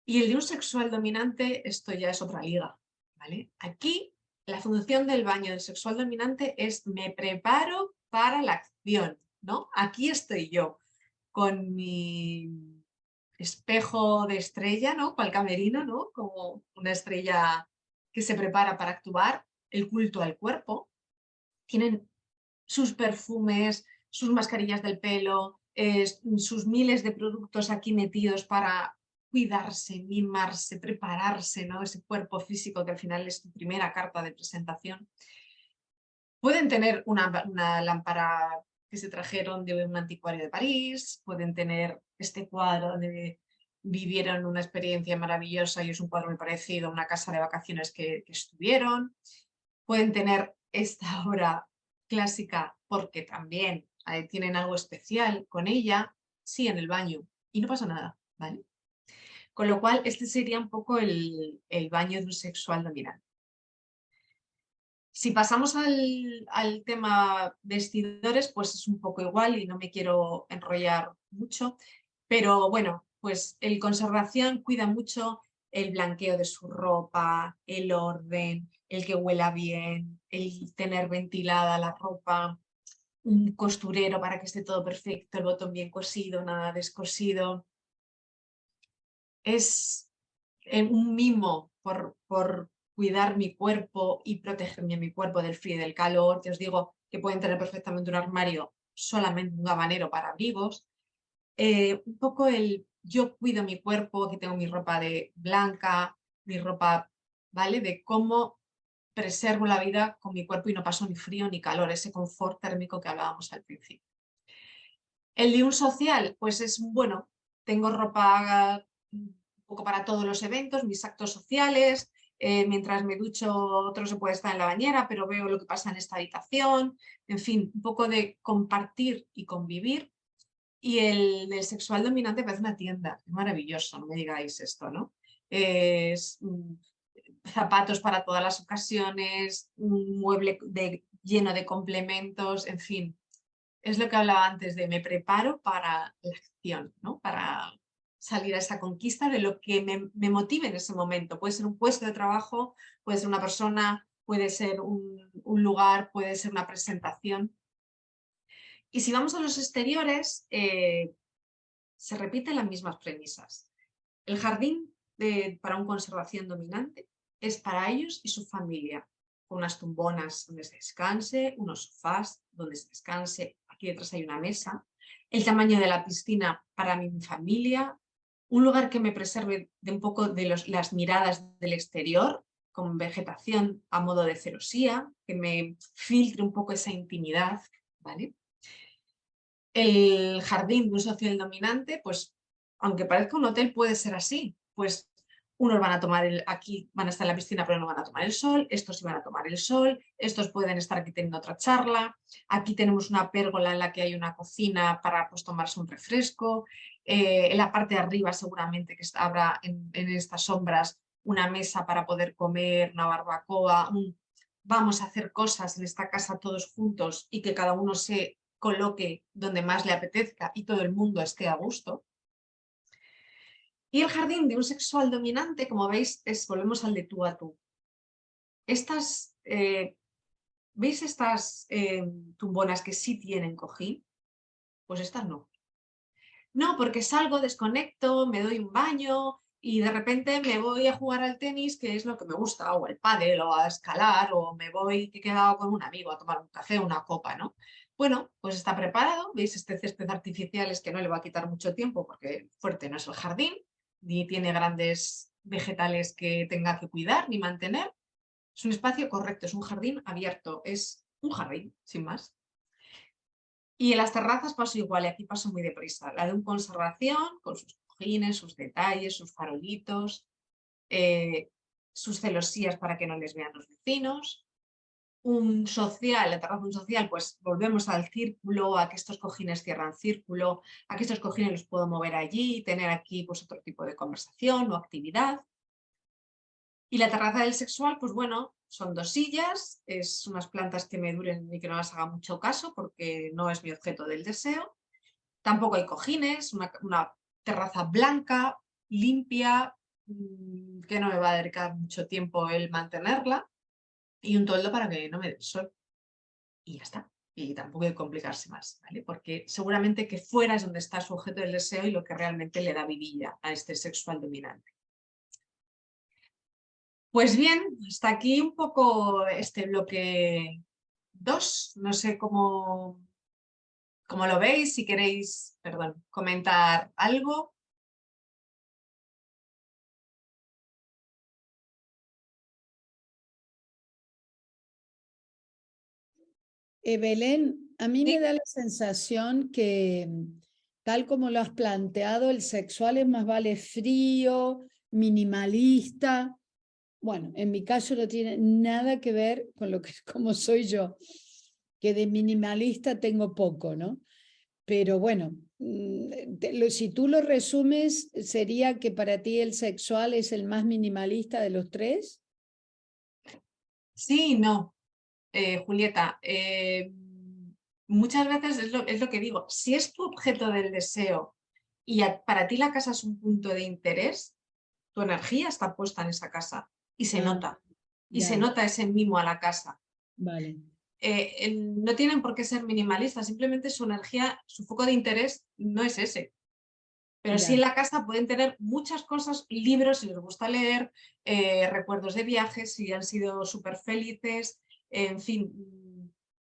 Y el de un sexual dominante, esto ya es otra liga, ¿vale? Aquí la función del baño del sexual dominante es me preparo para la acción, ¿no? Aquí estoy yo con mi espejo de estrella, ¿no? Cual camerino, ¿no? Como una estrella que se prepara para actuar, el culto al cuerpo. Tienen sus perfumes, sus mascarillas del pelo, sus miles de productos aquí metidos para cuidarse, mimarse, prepararse, ¿no? Ese cuerpo físico que al final es tu primera carta de presentación. Pueden tener una lámpara que se trajeron de un anticuario de París, pueden tener este cuadro donde vivieron una experiencia maravillosa y es un cuadro muy parecido a una casa de vacaciones que estuvieron, pueden tener esta obra clásica porque también tienen algo especial con ella, sí, en el baño, y no pasa nada, ¿vale? Con lo cual, este sería un poco el baño de un sexual dominante. Si pasamos al tema vestidores, pues es un poco igual y no me quiero enrollar mucho, pero bueno, pues el conservación cuida mucho el blanqueo de su ropa, el orden, el que huela bien, el tener ventilada la ropa, un costurero para que esté todo perfecto, el botón bien cosido, nada descosido. Es un mimo por cuidar mi cuerpo y protegerme mi cuerpo del frío y del calor. Te os digo que pueden tener perfectamente un armario, solamente un gabanero para abrigos. Un poco yo cuido mi cuerpo, aquí tengo mi ropa de blanca, mi ropa, ¿vale? De cómo preservo la vida con mi cuerpo y no paso ni frío ni calor, ese confort térmico que hablábamos al principio. El de un social, pues es, bueno, tengo ropa un poco para todos los eventos, mis actos sociales, mientras me ducho otro se puede estar en la bañera, pero veo lo que pasa en esta habitación, en fin, un poco de compartir y convivir. Y el del sexual dominante parece una tienda, es maravilloso, no me digáis esto, ¿no? Es zapatos para todas las ocasiones, un mueble lleno de complementos, en fin, es lo que hablaba antes de me preparo para la acción, ¿no? Para salir a esa conquista de lo que me motive en ese momento. Puede ser un puesto de trabajo, puede ser una persona, puede ser un lugar, puede ser una presentación. Y si vamos a los exteriores, se repiten las mismas premisas. El jardín para una conservación dominante es para ellos y su familia, con unas tumbonas donde se descanse, unos sofás donde se descanse, aquí detrás hay una mesa, el tamaño de la piscina para mi familia, un lugar que me preserve de un poco de las miradas del exterior, con vegetación a modo de celosía, que me filtre un poco esa intimidad, ¿vale? El jardín de un social dominante, pues aunque parezca un hotel, puede ser así. Pues unos van a tomar aquí van a estar en la piscina, pero no van a tomar el sol, estos sí van a tomar el sol, estos pueden estar aquí teniendo otra charla, aquí tenemos una pérgola en la que hay una cocina para pues, tomarse un refresco, en la parte de arriba seguramente que habrá en estas sombras una mesa para poder comer, una barbacoa, vamos a hacer cosas en esta casa todos juntos y que cada uno se coloque donde más le apetezca y todo el mundo esté a gusto. Y el jardín de un sexual dominante, como veis, volvemos al de tú a tú. ¿Veis estas tumbonas que sí tienen cojín? Pues estas no. No, porque salgo, desconecto, me doy un baño y de repente me voy a jugar al tenis, que es lo que me gusta, o al pádel, o a escalar, o me voy, que he quedado con un amigo a tomar un café, una copa, ¿no? Bueno, pues está preparado, veis este césped artificial es que no le va a quitar mucho tiempo porque fuerte no es el jardín, ni tiene grandes vegetales que tenga que cuidar ni mantener. Es un espacio correcto, es un jardín abierto, es un jardín, sin más. Y en las terrazas paso igual, y aquí paso muy deprisa. La de un conservación, con sus cojines, sus detalles, sus farolitos, sus celosías para que no les vean los vecinos. la terraza un social, pues volvemos al círculo, a que estos cojines cierran círculo, a que estos cojines los puedo mover allí, tener aquí pues otro tipo de conversación o actividad. Y la terraza del sexual, pues bueno, son 2 sillas, es unas plantas que me duren y que no las haga mucho caso porque no es mi objeto del deseo. Tampoco hay cojines, una terraza blanca, limpia, que no me va a dedicar mucho tiempo el mantenerla, y un toldo para que no me dé el sol. Y ya está. Y tampoco hay que complicarse más, ¿vale? Porque seguramente que fuera es donde está su objeto del deseo y lo que realmente le da vidilla a este sexual dominante. Pues bien, hasta aquí un poco este bloque 2. No sé cómo lo veis, si queréis, perdón, comentar algo. Belén, a mí me Sí. da la sensación que, tal como lo has planteado, el sexual es más vale frío, minimalista. Bueno, en mi caso no tiene nada que ver con lo que como soy yo, que de minimalista tengo poco, ¿no? Pero bueno, si tú lo resumes, sería que para ti el sexual es el más minimalista de los tres. Sí y no, Julieta. Muchas veces es lo que digo, si es tu objeto del deseo y para ti la casa es un punto de interés, tu energía está puesta en esa casa y se Ah, nota. Y se ya, nota ese mimo a la casa. vale. No tienen por qué ser minimalistas, simplemente su energía, su foco de interés no es ese. Pero sí Ya. en la casa pueden tener muchas cosas, libros si les gusta leer, recuerdos de viajes si han sido súper felices, en fin,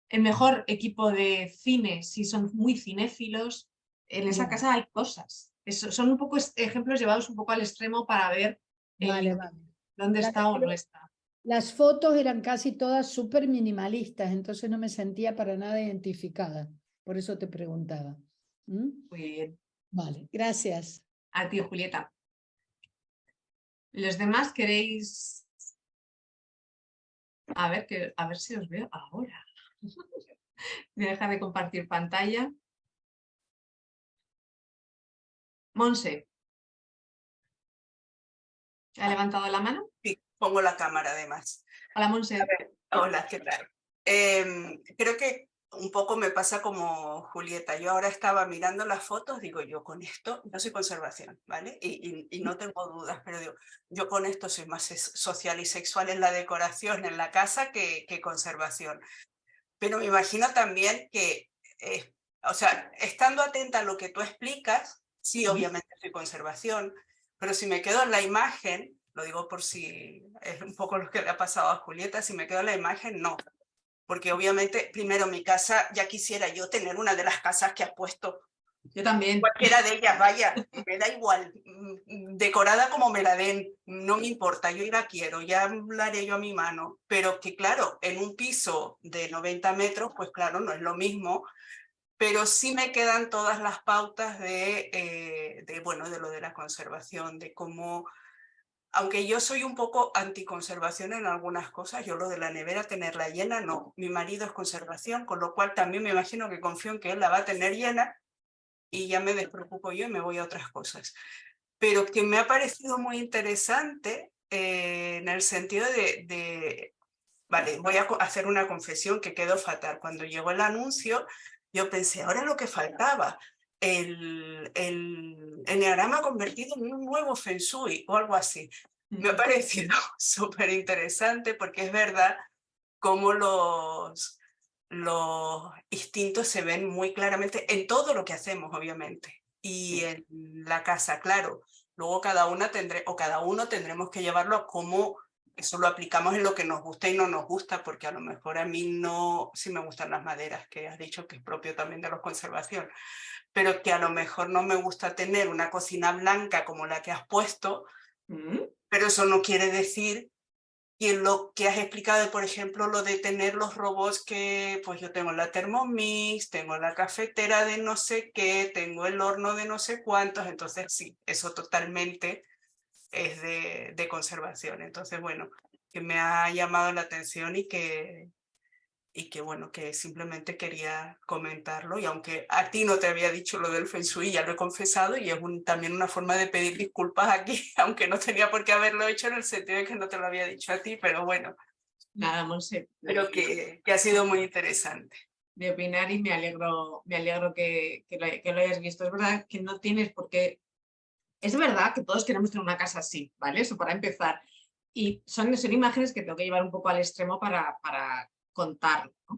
el mejor equipo de cine si son muy cinéfilos. En esa Ya. casa hay cosas. Son un poco ejemplos llevados un poco al extremo para ver el Vale, límite, vale. dónde La- está o no pero está. las fotos eran casi todas súper minimalistas, entonces no me sentía para nada identificada. Por eso te preguntaba. ¿Mm? Muy bien. Vale, gracias. A ti, Julieta. ¿Los demás queréis? A ver si os veo ahora. Voy a dejar de compartir pantalla. Monse, ¿ha levantado la mano? Sí, pongo la cámara además. Hola, Monse. Hola, ¿qué tal? Creo que un poco me pasa como Julieta. Yo ahora estaba mirando las fotos, digo, yo con esto, yo soy conservación, ¿vale? Y no tengo dudas, pero digo, yo con esto soy más social y sexual en la decoración, en la casa, que conservación. Pero me imagino también que, o sea, estando atenta a lo que tú explicas, sí, obviamente soy conservación, pero si me quedo en la imagen, lo digo por si es un poco lo que le ha pasado a Julieta, si me quedo en la imagen, no. Porque obviamente, primero, mi casa, ya quisiera yo tener una de las casas que has puesto. Yo también. Cualquiera de ellas, vaya, me da igual, decorada como me la den, no me importa, yo la quiero, ya la haré yo a mi mano, pero que claro, en un piso de 90 metros, pues claro, no es lo mismo, pero sí me quedan todas las pautas bueno, de lo de la conservación, de cómo, aunque yo soy un poco anticonservación en algunas cosas, yo lo de la nevera tenerla llena, no, mi marido es conservación, con lo cual también me imagino que confío en que él la va a tener llena, y ya me despreocupo yo y me voy a otras cosas. Pero que me ha parecido muy interesante en el sentido vale, voy a hacer una confesión que quedó fatal. Cuando llegó el anuncio, yo pensé, ahora lo que faltaba, el enneagrama convertido en un nuevo Feng Shui o algo así. Me ha parecido súper interesante porque es verdad cómo los instintos se ven muy claramente en todo lo que hacemos, obviamente. Y en la casa, claro, luego cada uno tendremos que llevarlo a cómo eso lo aplicamos en lo que nos gusta y no nos gusta, porque a lo mejor a mí no, sí me gustan las maderas, que has dicho que es propio también de la conservación, pero que a lo mejor no me gusta tener una cocina blanca como la que has puesto, pero eso no quiere decir. Y en lo que has explicado, por ejemplo, lo de tener los robots que, pues yo tengo la Thermomix, tengo la cafetera de no sé qué, tengo el horno de no sé cuántos, entonces sí, eso totalmente es de conservación. Entonces, bueno, que me ha llamado la atención y que que bueno, que simplemente quería comentarlo, y aunque a ti no te había dicho lo del Feng Shui, ya lo he confesado, y es también una forma de pedir disculpas aquí, aunque no tenía por qué haberlo hecho en el sentido de que no te lo había dicho a ti, pero bueno, Nada, Monse, pero que ha sido muy interesante. de opinar, y me alegro que lo hayas visto. Es verdad que no tienes por qué. Es verdad que todos queremos tener una casa así, ¿vale? Eso para empezar. Y son imágenes que tengo que llevar un poco al extremo para contar, ¿no?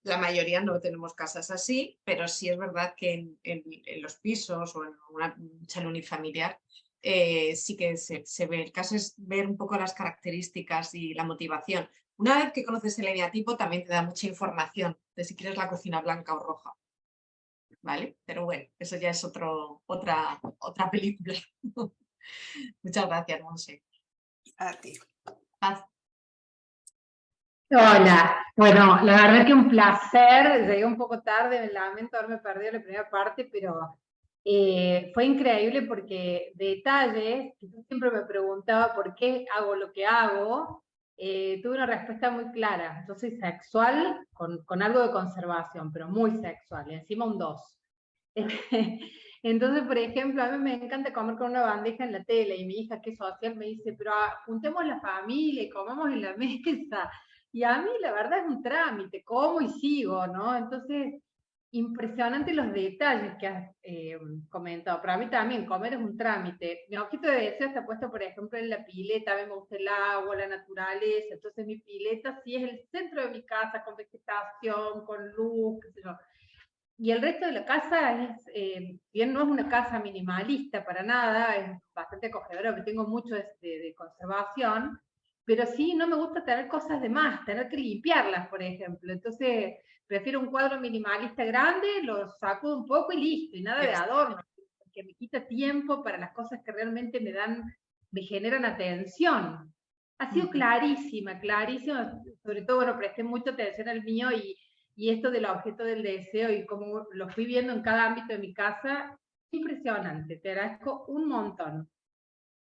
La mayoría no tenemos casas así, pero sí es verdad que en los pisos o en un salón unifamiliar sí que se ve. El caso es ver un poco las características y la motivación. Una vez que conoces el eneatipo, también te da mucha información de si quieres la cocina blanca o roja, ¿vale? Pero bueno, eso ya es otra película. Muchas gracias, Monse. A ti. Paz. Hola, bueno, la verdad que un placer, llegué un poco tarde, me lamento haberme perdido la primera parte, pero fue increíble porque detalles, que yo siempre me preguntaba por qué hago lo que hago, tuve una respuesta muy clara. Yo soy sexual con algo de conservación, pero muy sexual, y encima un 2. Entonces, por ejemplo, a mí me encanta comer con una bandeja en la tele, y mi hija, que es social, me dice, pero juntemos la familia y comemos en la mesa. Y a mí la verdad es un trámite, como y sigo, ¿no? Entonces, impresionante los detalles que has comentado. Para mí también comer es un trámite. Mi objeto de deseo está puesto, por ejemplo, en la pileta. A mí me gusta el agua, la naturaleza. Entonces mi pileta sí es el centro de mi casa, con vegetación, con luz, qué sé yo. Y el resto de la casa es, bien no es una casa minimalista para nada, es bastante acogedora, porque tengo mucho de conservación, pero sí no me gusta tener cosas de más, tener que limpiarlas, por ejemplo. Entonces, prefiero un cuadro minimalista grande, lo sacudo un poco y listo, y nada de adorno, que me quita tiempo para las cosas que realmente me generan atención. Ha sido clarísima, sobre todo, bueno, presté mucha atención al mío, y esto del objeto del deseo y cómo lo fui viendo en cada ámbito de mi casa, impresionante, te agradezco un montón.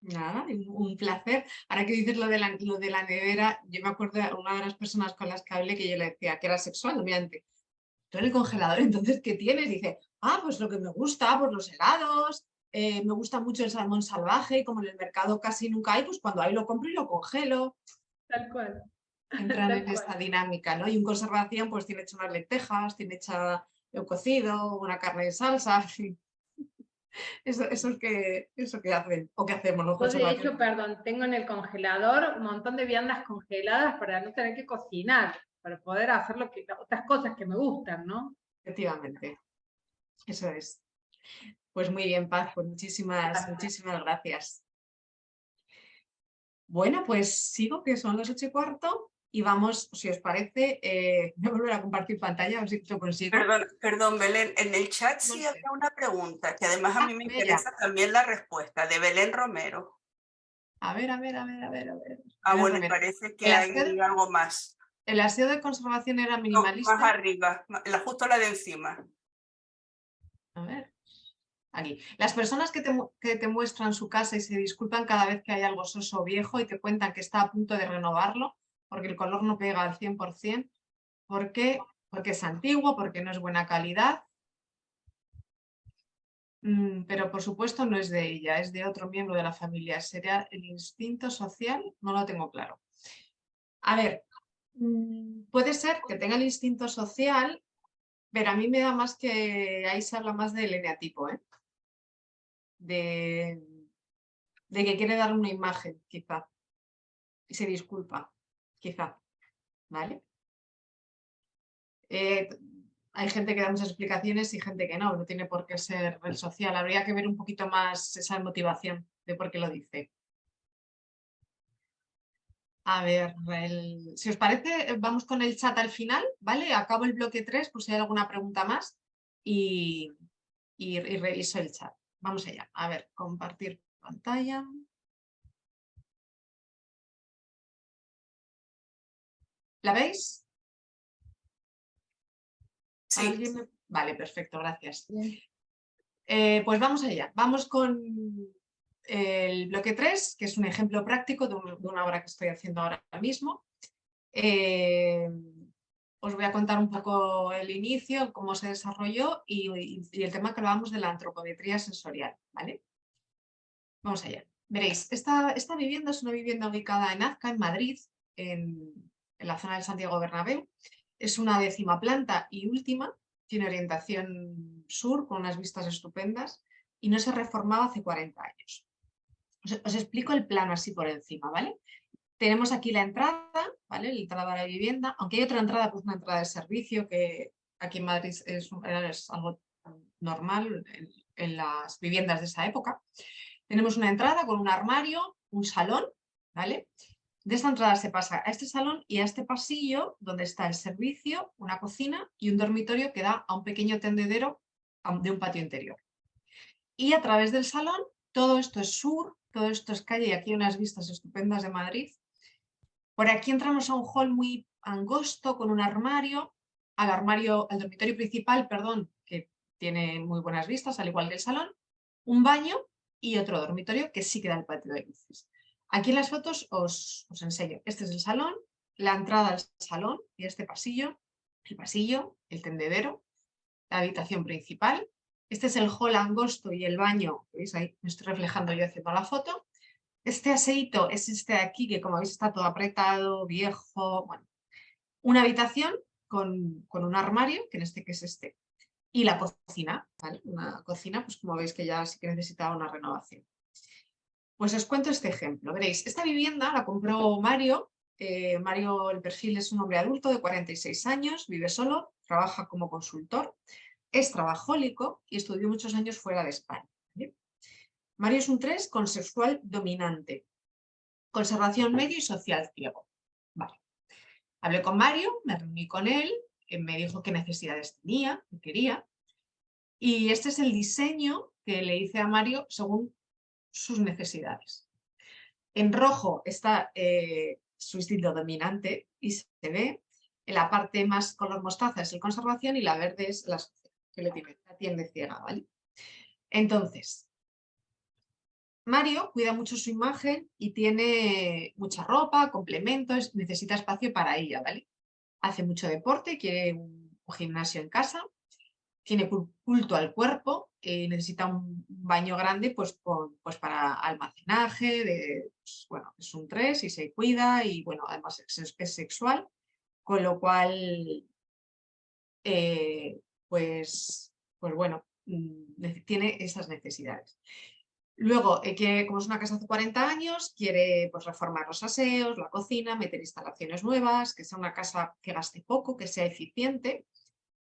Nada, un placer. Ahora que dices lo de la nevera, yo me acuerdo de una de las personas con las que hablé que yo le decía que era sexual, obviamente. Tú en el congelador, entonces, ¿qué tienes? Dice, pues lo que me gusta, pues los helados, me gusta mucho el salmón salvaje, y como en el mercado casi nunca hay, pues cuando hay lo compro y lo congelo. Tal cual. Entran en esta dinámica, ¿no? Y un conservación, pues tiene hecho unas lentejas, tiene hecha un cocido, una carne de salsa, en fin. Eso que hacen, o que hacemos los Yo, de conservadores. hecho, perdón, tengo en el congelador un montón de viandas congeladas para no tener que cocinar, para poder hacer otras cosas que me gustan, ¿no? Efectivamente, eso es. Pues muy bien, Paz, pues muchísimas gracias. Bueno, pues sigo, que son las 8:15, y vamos, si os parece, voy a volver a compartir pantalla, a ver si lo consigo. Perdón, Belén, en el chat sí había una pregunta, que además a mí me interesa también la respuesta, de Belén Romero. A ver. Bueno, parece que hay algo más. El aseo de conservación era minimalista. Más arriba, justo la de encima. A ver, aquí. Las personas que te muestran su casa y se disculpan cada vez que hay algo soso o viejo y te cuentan que está a punto de renovarlo porque el color no pega al 100%, porque es antiguo, porque no es buena calidad. Pero por supuesto no es de ella, es de otro miembro de la familia. ¿Sería el instinto social? No lo tengo claro. A ver, puede ser que tenga el instinto social, pero a mí me da más que ahí se habla más del eneatipo, ¿eh? De que quiere dar una imagen, quizá, y se disculpa, quizá, ¿vale? Hay gente que da muchas explicaciones y gente que no tiene por qué ser el social. Habría que ver un poquito más esa motivación de por qué lo dice. A ver, si os parece, vamos con el chat al final, ¿vale? Acabo el bloque 3 por si hay alguna pregunta más y reviso el chat. Vamos allá. A ver, compartir pantalla. ¿La veis? Sí. Vale, perfecto, gracias. Pues vamos allá. Vamos con el bloque 3, que es un ejemplo práctico de una obra que estoy haciendo ahora mismo. os voy a contar un poco el inicio, cómo se desarrolló y el tema que hablábamos de la antropometría sensorial, ¿vale? Vamos allá. Veréis, esta vivienda es una vivienda ubicada en Azca, en Madrid, en la zona del Santiago Bernabéu. Es una 10ª planta y última, tiene orientación sur, con unas vistas estupendas, y no se reformaba hace 40 años. Os explico el plano así por encima, ¿vale? Tenemos aquí la entrada, ¿vale? La entrada a la vivienda, aunque hay otra entrada, pues una entrada de servicio, que aquí en Madrid es algo normal en las viviendas de esa época. Tenemos una entrada con un armario, un salón, ¿vale? De esta entrada se pasa a este salón y a este pasillo donde está el servicio, una cocina y un dormitorio que da a un pequeño tendedero de un patio interior. Y a través del salón, todo esto es sur, todo esto es calle y aquí hay unas vistas estupendas de Madrid. Por aquí entramos a un hall muy angosto con un armario, al dormitorio principal, perdón, que tiene muy buenas vistas, al igual que el salón, un baño y otro dormitorio que sí queda al patio de luces. Aquí en las fotos os enseño. Este es el salón, la entrada al salón y este pasillo, el tendedero, la habitación principal. Este es el hall angosto y el baño, ¿veis? Ahí me estoy reflejando yo haciendo la foto. Este aseíto es este de aquí, que como veis está todo apretado, viejo. Bueno, una habitación con un armario, que en este que es este, y la cocina, ¿vale? Una cocina, pues como veis que ya sí que necesitaba una renovación. Pues os cuento este ejemplo. Veréis, esta vivienda la compró Mario. Mario, el perfil es un hombre adulto de 46 años, vive solo, trabaja como consultor, es trabajólico y estudió muchos años fuera de España, ¿vale? Mario es un 3 con sexual dominante, conservación medio y social ciego. Vale. Hablé con Mario, me reuní con él, me dijo qué necesidades tenía, qué quería, y este es el diseño que le hice a Mario según sus necesidades. En rojo está su instinto dominante y se ve. En la parte más color mostaza es el conservación y la verde es la social, que le tiende ciega, ¿vale? Entonces, Mario cuida mucho su imagen y tiene mucha ropa, complementos, necesita espacio para ella, ¿vale? Hace mucho deporte, quiere un gimnasio en casa, tiene culto al cuerpo, necesita un baño grande pues para almacenaje, pues, bueno, es un 3 y se cuida y bueno, además es sexual, con lo cual pues bueno, tiene esas necesidades. Luego, como es una casa hace 40 años, quiere pues, reformar los aseos, la cocina, meter instalaciones nuevas, que sea una casa que gaste poco, que sea eficiente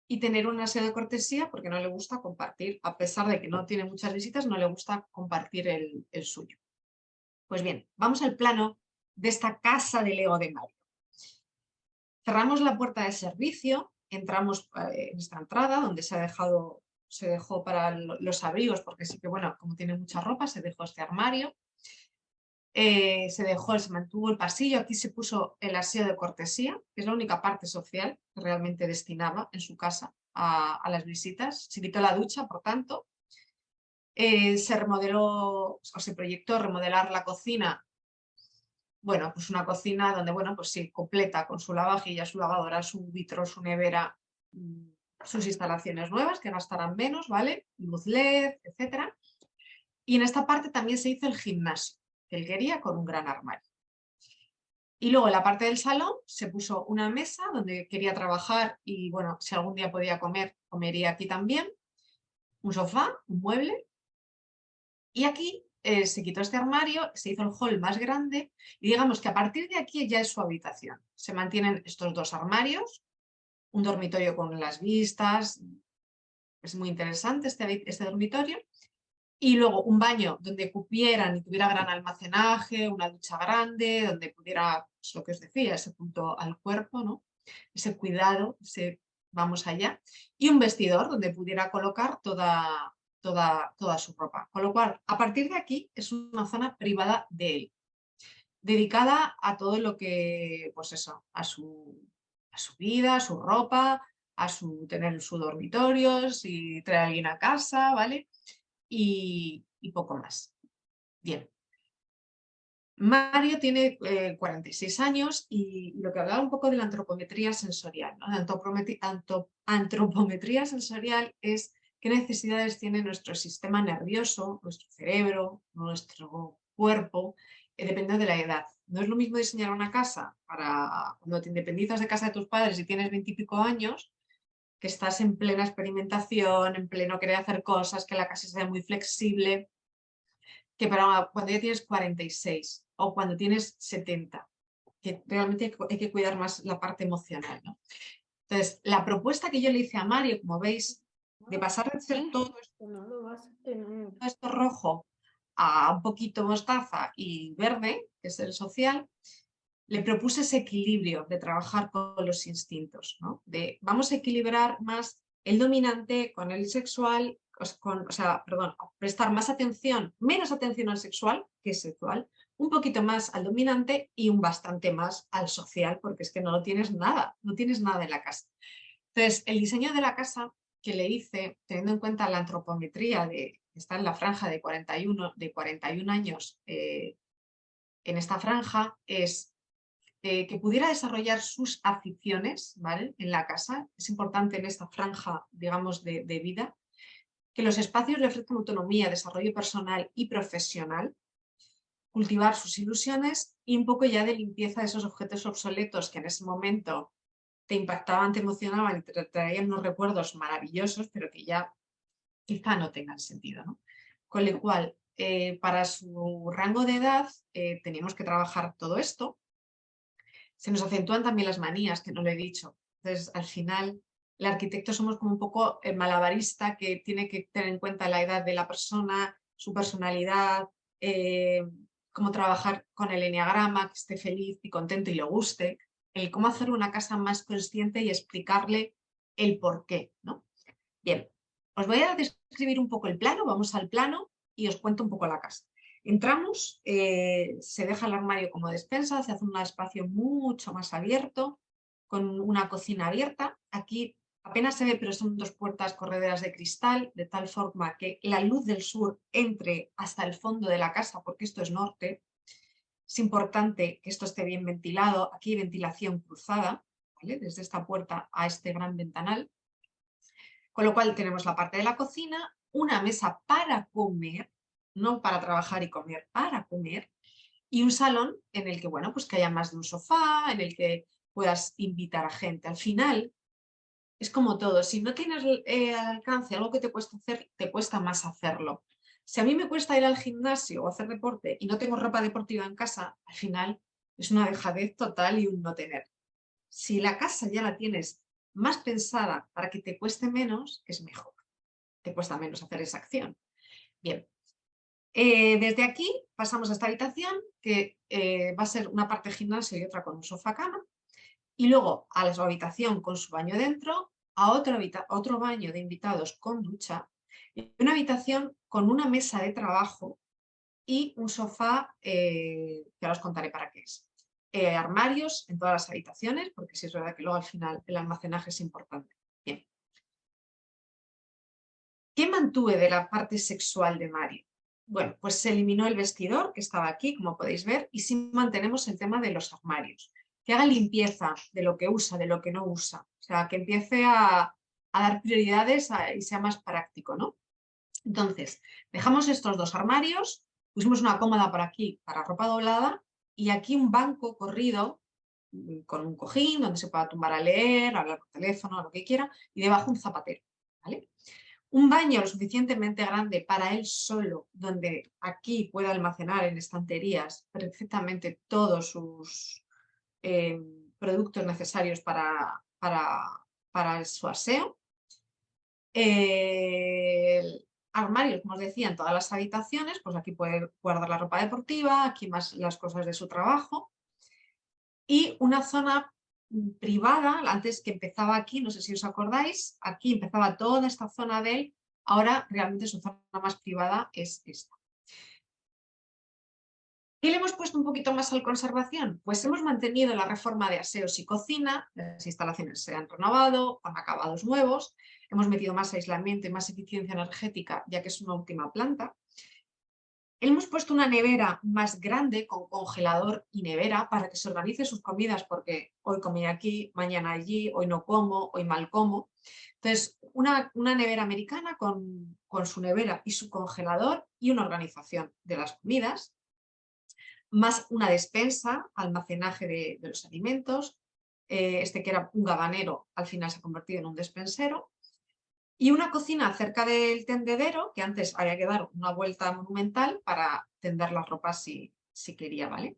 y tener un aseo de cortesía porque no le gusta compartir, a pesar de que no tiene muchas visitas, no le gusta compartir el suyo. Pues bien, vamos al plano de esta casa de Lego de Mario. Cerramos la puerta de servicio, entramos en esta entrada donde se dejó para los abrigos, porque sí que, bueno, como tiene mucha ropa, se dejó este armario. Se mantuvo el pasillo, aquí se puso el aseo de cortesía, que es la única parte social que realmente destinaba en su casa a las visitas. Se quitó la ducha, por tanto. Se remodeló, o se proyectó remodelar la cocina. Bueno, pues una cocina donde, bueno, pues sí, completa con su lavavajillas, su lavadora, su vitro, su nevera, sus instalaciones nuevas que gastarán menos, ¿vale? Luz LED, etcétera. Y en esta parte también se hizo el gimnasio, que él quería con un gran armario. Y luego en la parte del salón se puso una mesa donde quería trabajar y, bueno, si algún día podía comer, comería aquí también. Un sofá, un mueble. Y aquí se quitó este armario, se hizo el hall más grande y digamos que a partir de aquí ya es su habitación. Se mantienen estos 2 armarios, un dormitorio con las vistas, es muy interesante este dormitorio, y luego un baño donde cupieran y tuviera gran almacenaje, una ducha grande, donde pudiera, pues lo que os decía, ese punto al cuerpo, ¿no? Ese cuidado, vamos allá, y un vestidor donde pudiera colocar toda su ropa. Con lo cual, a partir de aquí es una zona privada de él, dedicada a todo lo que, pues eso, a su vida, a su ropa, tener su dormitorio, si trae a alguien a casa, ¿vale? Y poco más. Bien. Mario tiene 46 años y lo que hablaba un poco de la antropometría sensorial, ¿no? La antropometría sensorial es qué necesidades tiene nuestro sistema nervioso, nuestro cerebro, nuestro cuerpo, dependiendo de la edad. No es lo mismo diseñar una casa para cuando te independizas de casa de tus padres y tienes 20 y pico años, que estás en plena experimentación, en pleno querer hacer cosas, que la casa sea muy flexible, que para cuando ya tienes 46 o cuando tienes 70, que realmente hay que cuidar más la parte emocional, ¿no? Entonces, la propuesta que yo le hice a Mario, como veis, de pasar de ser todo esto rojo a un poquito mostaza y verde, que es el social, le propuse ese equilibrio de trabajar con los instintos, ¿no? De vamos a equilibrar más el dominante con el sexual, prestar más atención, menos atención al sexual, que es sexual, un poquito más al dominante y un bastante más al social, porque es que no tienes nada en la casa. Entonces, el diseño de la casa que le hice, teniendo en cuenta la antropometría que está en la franja de 41 años, en esta franja, es que pudiera desarrollar sus aficiones, ¿vale? En la casa. Es importante en esta franja, digamos, de vida, que los espacios le ofrezcan autonomía, desarrollo personal y profesional, cultivar sus ilusiones y un poco ya de limpieza de esos objetos obsoletos que en ese momento te impactaban, te emocionaban y te traían unos recuerdos maravillosos, pero que ya quizá no tengan sentido, ¿no? Con lo cual, para su rango de edad teníamos que trabajar todo esto. Se nos acentúan también las manías, que no lo he dicho. Entonces, al final, el arquitecto somos como un poco el malabarista que tiene que tener en cuenta la edad de la persona, su personalidad, cómo trabajar con el eneagrama, que esté feliz y contento y le guste, el cómo hacer una casa más consciente y explicarle el por qué, ¿no? Bien, os voy a describir un poco el plano, vamos al plano y os cuento un poco la casa. Entramos, se deja el armario como despensa, se hace un espacio mucho más abierto, con una cocina abierta. Aquí apenas se ve, pero son dos puertas correderas de cristal, de tal forma que la luz del sur entre hasta el fondo de la casa, porque esto es norte. Es importante que esto esté bien ventilado. Aquí hay ventilación cruzada, ¿vale? Desde esta puerta a este gran ventanal. Con lo cual tenemos la parte de la cocina, una mesa para comer, no para trabajar y comer, para comer, y un salón en el que, bueno, pues que haya más de un sofá, en el que puedas invitar a gente. Al final, es como todo, si no tienes al alcance algo que te cuesta hacer, te cuesta más hacerlo. Si a mí me cuesta ir al gimnasio o hacer deporte y no tengo ropa deportiva en casa, al final es una dejadez total y un no tener. Si la casa ya la tienes más pensada para que te cueste menos, es mejor. Te cuesta menos hacer esa acción. Bien. Desde aquí pasamos a esta habitación que va a ser una parte gimnasio y otra con un sofá cama. Y luego a la habitación con su baño dentro, a otro baño de invitados con ducha y una habitación con una mesa de trabajo y un sofá que ahora os contaré para qué es. Armarios en todas las habitaciones, porque sí es verdad que luego al final el almacenaje es importante. Bien. ¿Qué mantuve de la parte sexual de Mario? Bueno, pues se eliminó el vestidor que estaba aquí, como podéis ver, y sí mantenemos el tema de los armarios. Que haga limpieza de lo que usa, de lo que no usa. O sea, que empiece a dar prioridades y sea más práctico, ¿no? Entonces, dejamos estos dos armarios, pusimos una cómoda por aquí para ropa doblada y aquí un banco corrido con un cojín donde se pueda tumbar a leer, hablar por teléfono, lo que quiera, y debajo un zapatero, ¿vale? Un baño lo suficientemente grande para él solo, donde aquí pueda almacenar en estanterías perfectamente todos sus productos necesarios para su aseo. Armarios, como os decía, en todas las habitaciones, pues aquí puede guardar la ropa deportiva, aquí más las cosas de su trabajo. Y una zona privada, antes que empezaba aquí, no sé si os acordáis, aquí empezaba toda esta zona de él, ahora realmente su zona más privada es esta. ¿Qué le hemos puesto un poquito más al conservación? Pues hemos mantenido la reforma de aseos y cocina, las instalaciones se han renovado con acabados nuevos, hemos metido más aislamiento y más eficiencia energética, ya que es una última planta. Hemos puesto una nevera más grande con congelador y nevera para que se organice sus comidas, porque hoy comí aquí, mañana allí, hoy no como, hoy mal como. Entonces, una nevera americana con su nevera y su congelador y una organización de las comidas, más una despensa, almacenaje de los alimentos. Este que era un gabanero, al final se ha convertido en un despensero. Y una cocina cerca del tendedero, que antes había que dar una vuelta monumental para tender las ropas si quería, ¿vale?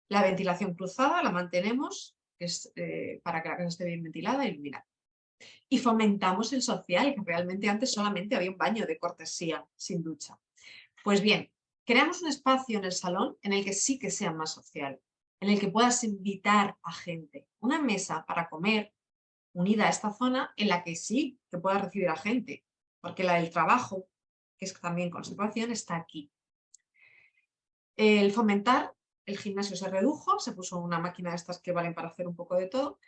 La ventilación cruzada la mantenemos, que es para que la casa esté bien ventilada y iluminada. Y fomentamos el social, que realmente antes solamente había un baño de cortesía, sin ducha. Pues bien, creamos un espacio en el salón en el que sí que sea más social, en el que puedas invitar a gente. Una mesa para comer unida a esta zona en la que sí que pueda recibir a gente, porque la del trabajo, que es también conservación, está aquí. El fomentar, el gimnasio se redujo, se puso una máquina de estas que valen para hacer un poco de todo,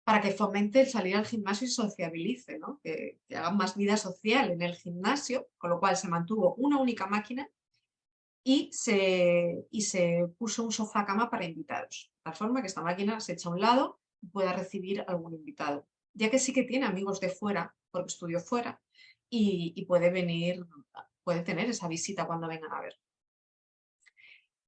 para que fomente el salir al gimnasio y sociabilice, ¿no? que hagan más vida social en el gimnasio, con lo cual se mantuvo una única máquina y se puso un sofá cama para invitados, de tal forma que esta máquina se echa a un lado y pueda recibir algún invitado, ya que sí que tiene amigos de fuera, porque estudió fuera, y puede venir, puede tener esa visita cuando vengan a ver.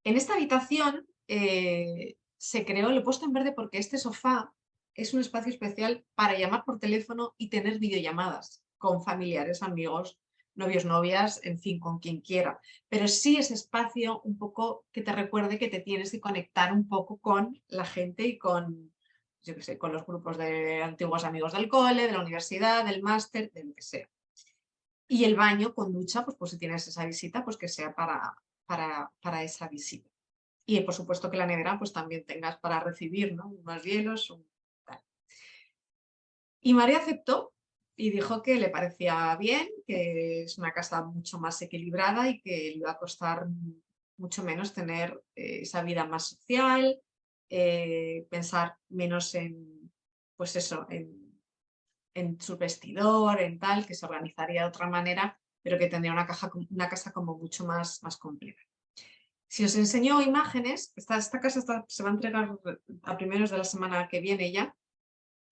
En esta habitación se creó, lo he puesto en verde porque este sofá es un espacio especial para llamar por teléfono y tener videollamadas con familiares, amigos, novios, novias, en fin, con quien quiera. Pero sí ese espacio un poco que te recuerde que te tienes que conectar un poco con la gente y con, yo qué sé, con los grupos de antiguos amigos del cole, de la universidad, del máster, de lo que sea. Y el baño con ducha, pues si tienes esa visita, pues que sea para esa visita. Y por supuesto que la nevera pues también tengas para recibir, ¿no? Unos hielos. Tal. Y María aceptó y dijo que le parecía bien, que es una casa mucho más equilibrada y que le iba a costar mucho menos tener esa vida más social, pensar menos en, pues eso, en su vestidor, en tal, que se organizaría de otra manera, pero que tendría una casa como mucho más completa. Si os enseño imágenes, esta casa se va a entregar a primeros de la semana que viene ya.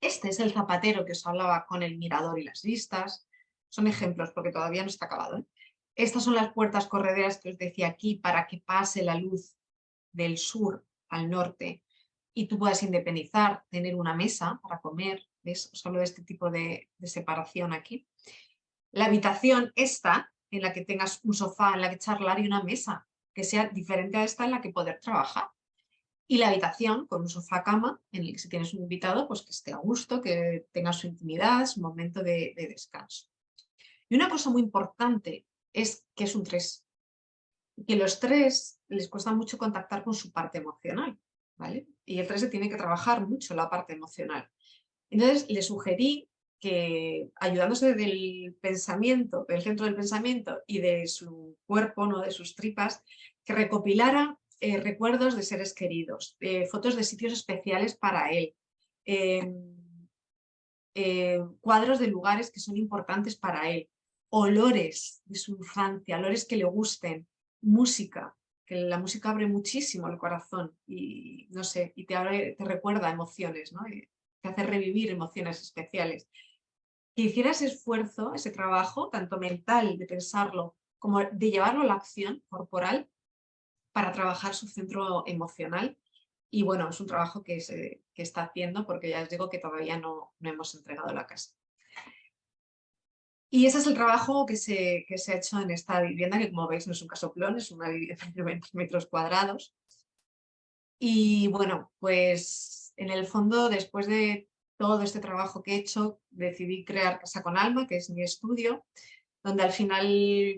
Este es el zapatero que os hablaba con el mirador y las vistas. Son ejemplos porque todavía no está acabado, ¿eh? Estas son las puertas correderas que os decía aquí para que pase la luz del sur al norte y tú puedas independizar, tener una mesa para comer. ¿Ves? Os hablo de este tipo de separación aquí. La habitación esta, en la que tengas un sofá en la que charlar y una mesa que sea diferente a esta en la que poder trabajar. Y la habitación con un sofá cama en el que si tienes un invitado, pues que esté a gusto, que tenga su intimidad, su momento de descanso. Y una cosa muy importante es que es un 3. Que los 3 les cuesta mucho contactar con su parte emocional, ¿vale? Y el 3 se tiene que trabajar mucho la parte emocional. Entonces le sugerí que ayudándose del pensamiento, del centro del pensamiento y de su cuerpo, ¿no? De sus tripas, que recopilara recuerdos de seres queridos, fotos de sitios especiales para él, cuadros de lugares que son importantes para él, olores de su infancia, olores que le gusten, música, que la música abre muchísimo el corazón y no sé, y te recuerda emociones, ¿no? Y te hace revivir emociones especiales. Que hiciera ese esfuerzo, ese trabajo, tanto mental de pensarlo como de llevarlo a la acción corporal para trabajar su centro emocional. Y bueno, es un trabajo que está haciendo porque ya os digo que todavía no hemos entregado la casa. Y ese es el trabajo que se ha hecho en esta vivienda, que como veis no es un casoplón, es una vivienda de 20 metros cuadrados. Y bueno, pues en el fondo, después de todo este trabajo que he hecho, decidí crear Casa con Alma, que es mi estudio, donde al final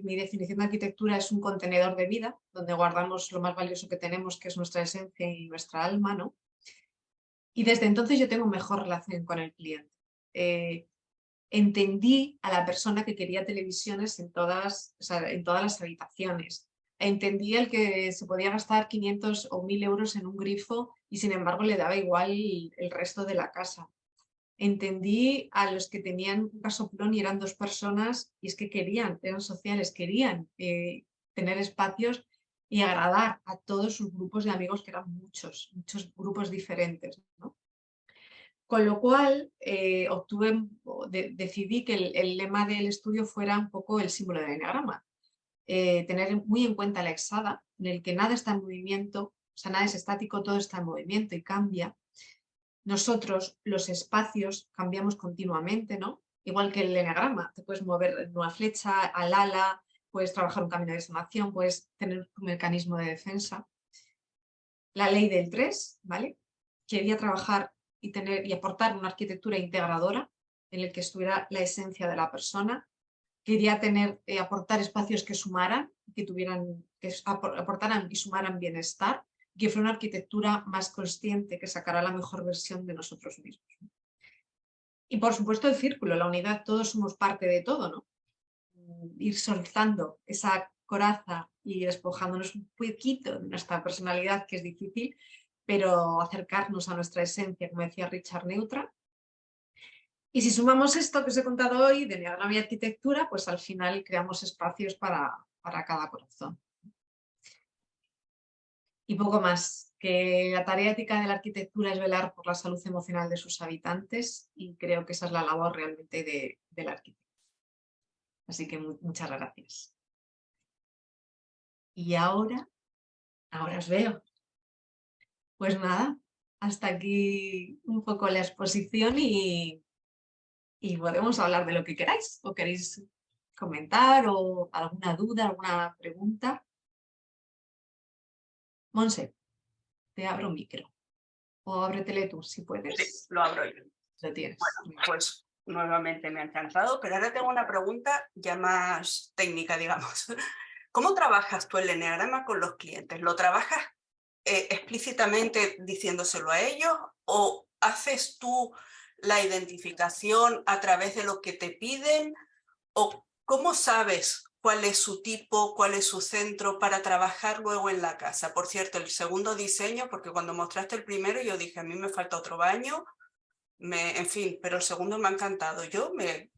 mi definición de arquitectura es un contenedor de vida, donde guardamos lo más valioso que tenemos, que es nuestra esencia y nuestra alma, ¿no? Y desde entonces yo tengo mejor relación con el cliente. Entendí a la persona que quería televisiones en todas las habitaciones. Entendí el que se podía gastar 500 o 1000 euros en un grifo y sin embargo le daba igual el resto de la casa. Entendí a los que tenían un casoplón y eran 2 personas y es que querían, eran sociales, querían tener espacios y agradar a todos sus grupos de amigos, que eran muchos grupos diferentes, ¿no? Con lo cual decidí que el lema del estudio fuera un poco el símbolo del eneagrama. Tener muy en cuenta la hexada, en el que nada está en movimiento, o sea, nada es estático, todo está en movimiento y cambia. Nosotros, los espacios, cambiamos continuamente, ¿no? Igual que el eneagrama, te puedes mover en una flecha, al ala, puedes trabajar un camino de sanación, puedes tener un mecanismo de defensa. La ley del 3, ¿vale? Quería trabajar y aportar una arquitectura integradora en el que estuviera la esencia de la persona. Quería aportar espacios que sumaran, que aportaran y sumaran bienestar, que fuera una arquitectura más consciente, que sacara la mejor versión de nosotros mismos. Y por supuesto el círculo, la unidad, todos somos parte de todo, ¿no? Ir soltando esa coraza y despojándonos un poquito de nuestra personalidad, que es difícil, pero acercarnos a nuestra esencia, como decía Richard Neutra. Y si sumamos esto que os he contado hoy de eneagrama y arquitectura, pues al final creamos espacios para cada corazón. Y poco más, que la tarea ética de la arquitectura es velar por la salud emocional de sus habitantes, y creo que esa es la labor realmente del arquitecto. Así que muchas gracias. Y ahora os veo. Pues nada, hasta aquí un poco la exposición y podemos hablar de lo que queráis, o queréis comentar, o alguna duda, alguna pregunta. Monse, te abro un micro. O ábretele tú, si puedes. Sí, lo abro yo. Lo tienes. Bueno, pues nuevamente me ha encantado, pero ahora tengo una pregunta ya más técnica, digamos. ¿Cómo trabajas tú el eneagrama con los clientes? ¿Lo trabajas explícitamente diciéndoselo a ellos, o haces tú la identificación a través de lo que te piden, o cómo sabes cuál es su tipo, cuál es su centro para trabajar luego en la casa? Por cierto, el segundo diseño, porque cuando mostraste el primero yo dije, a mí me falta otro baño, en fin, pero el segundo me ha encantado.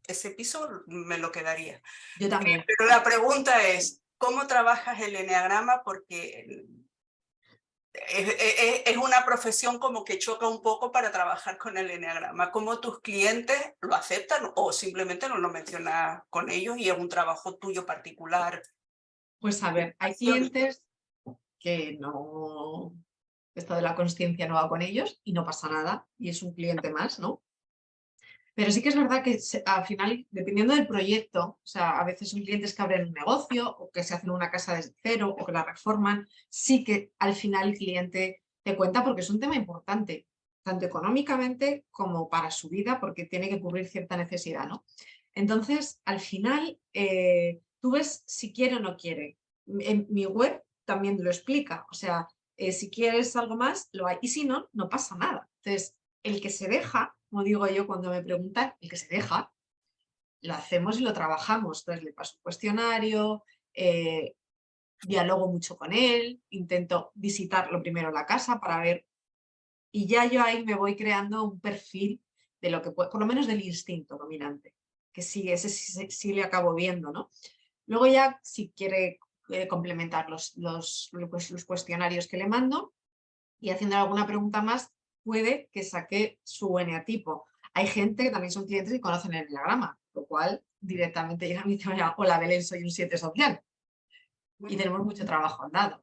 Ese piso me lo quedaría. Yo también. Pero la pregunta es, ¿cómo trabajas el eneagrama? Porque es una profesión como que choca un poco para trabajar con el eneagrama. ¿Cómo tus clientes lo aceptan o simplemente no lo mencionas con ellos y es un trabajo tuyo particular? Pues a ver, hay clientes que no, esto de la consciencia no va con ellos y no pasa nada, y es un cliente más, ¿no? Pero sí que es verdad que al final, dependiendo del proyecto, o sea, a veces son clientes que abren un negocio o que se hacen una casa desde cero o que la reforman, sí que al final el cliente te cuenta, porque es un tema importante, tanto económicamente como para su vida, porque tiene que cubrir cierta necesidad, ¿no? Entonces, al final, tú ves si quiere o no quiere. En mi web también lo explica, o sea, si quieres algo más, lo hay, y si no, no pasa nada. Entonces, el que se deja, como digo yo cuando me preguntan, el que se deja, lo hacemos y lo trabajamos. Entonces le paso un cuestionario, dialogo mucho con él, intento visitarlo primero la casa para ver, y ya yo ahí me voy creando un perfil de lo que puede, por lo menos del instinto dominante, que sí, ese sí le acabo viendo, ¿no? Luego ya, si quiere complementar los cuestionarios que le mando y haciendo alguna pregunta más, puede que saque su eneatipo. Hay gente que también son clientes y conocen el eneagrama, lo cual directamente llega a mí y dice, hola Belén, soy un 7 social. Y tenemos mucho trabajo andado.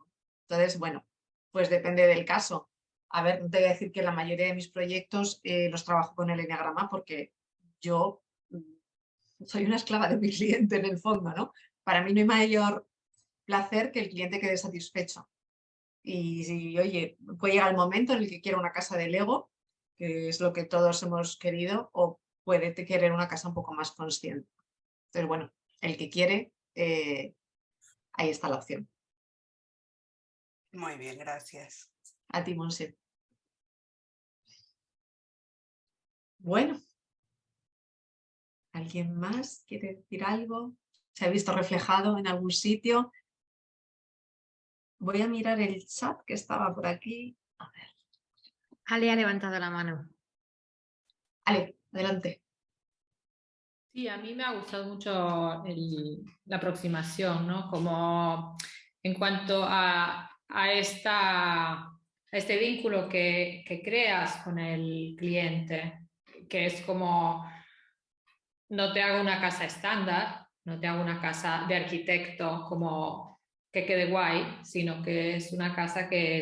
Entonces, bueno, pues depende del caso. A ver, no te voy a decir que la mayoría de mis proyectos los trabajo con el eneagrama, porque yo soy una esclava de mi cliente en el fondo, ¿no? Para mí no hay mayor placer que el cliente quede satisfecho. Y si, oye, puede llegar el momento en el que quiera una casa de Lego, que es lo que todos hemos querido, o puede querer una casa un poco más consciente. Entonces, bueno, el que quiere, ahí está la opción. Muy bien, gracias. A ti, Monse. Bueno, ¿alguien más quiere decir algo? ¿Se ha visto reflejado en algún sitio? Voy a mirar el chat que estaba por aquí. A ver. Ale ha levantado la mano. Ale, adelante. Sí, a mí me ha gustado mucho la aproximación, ¿no? Como en cuanto a este vínculo que creas con el cliente, que es como, no te hago una casa estándar, no te hago una casa de arquitecto como que quede guay, sino que es una casa que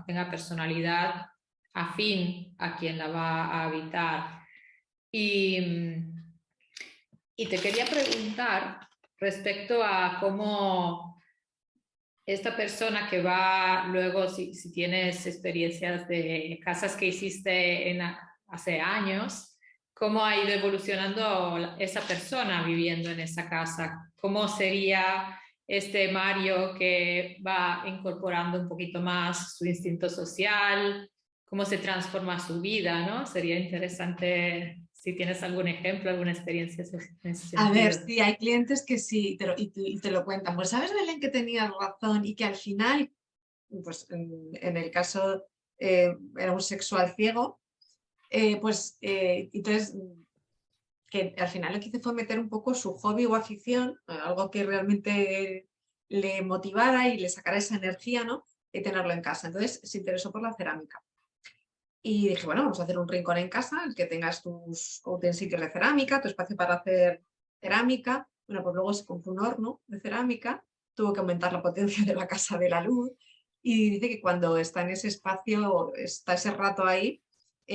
tenga personalidad afín a quien la va a habitar. Y te quería preguntar respecto a cómo esta persona que va luego, si tienes experiencias de casas que hiciste hace años, cómo ha ido evolucionando esa persona viviendo en esa casa. ¿Cómo sería este Mario que va incorporando un poquito más su instinto social? ¿Cómo se transforma su vida, ¿no? Sería interesante si tienes algún ejemplo, alguna experiencia en ese sentido. A ver, sí, hay clientes que sí, y te lo cuentan. Pues sabes, Belén, que tenías razón y que al final, pues en el caso era un sexual ciego, entonces que al final lo que hice fue meter un poco su hobby o afición, algo que realmente le motivara y le sacara esa energía, ¿no? Y tenerlo en casa. Entonces se interesó por la cerámica. Y dije, bueno, vamos a hacer un rincón en casa, en el que tengas tus utensilios de cerámica, tu espacio para hacer cerámica. Bueno, pues luego se compró un horno de cerámica, tuvo que aumentar la potencia de la casa de la luz y dice que cuando está en ese espacio, está ese rato ahí,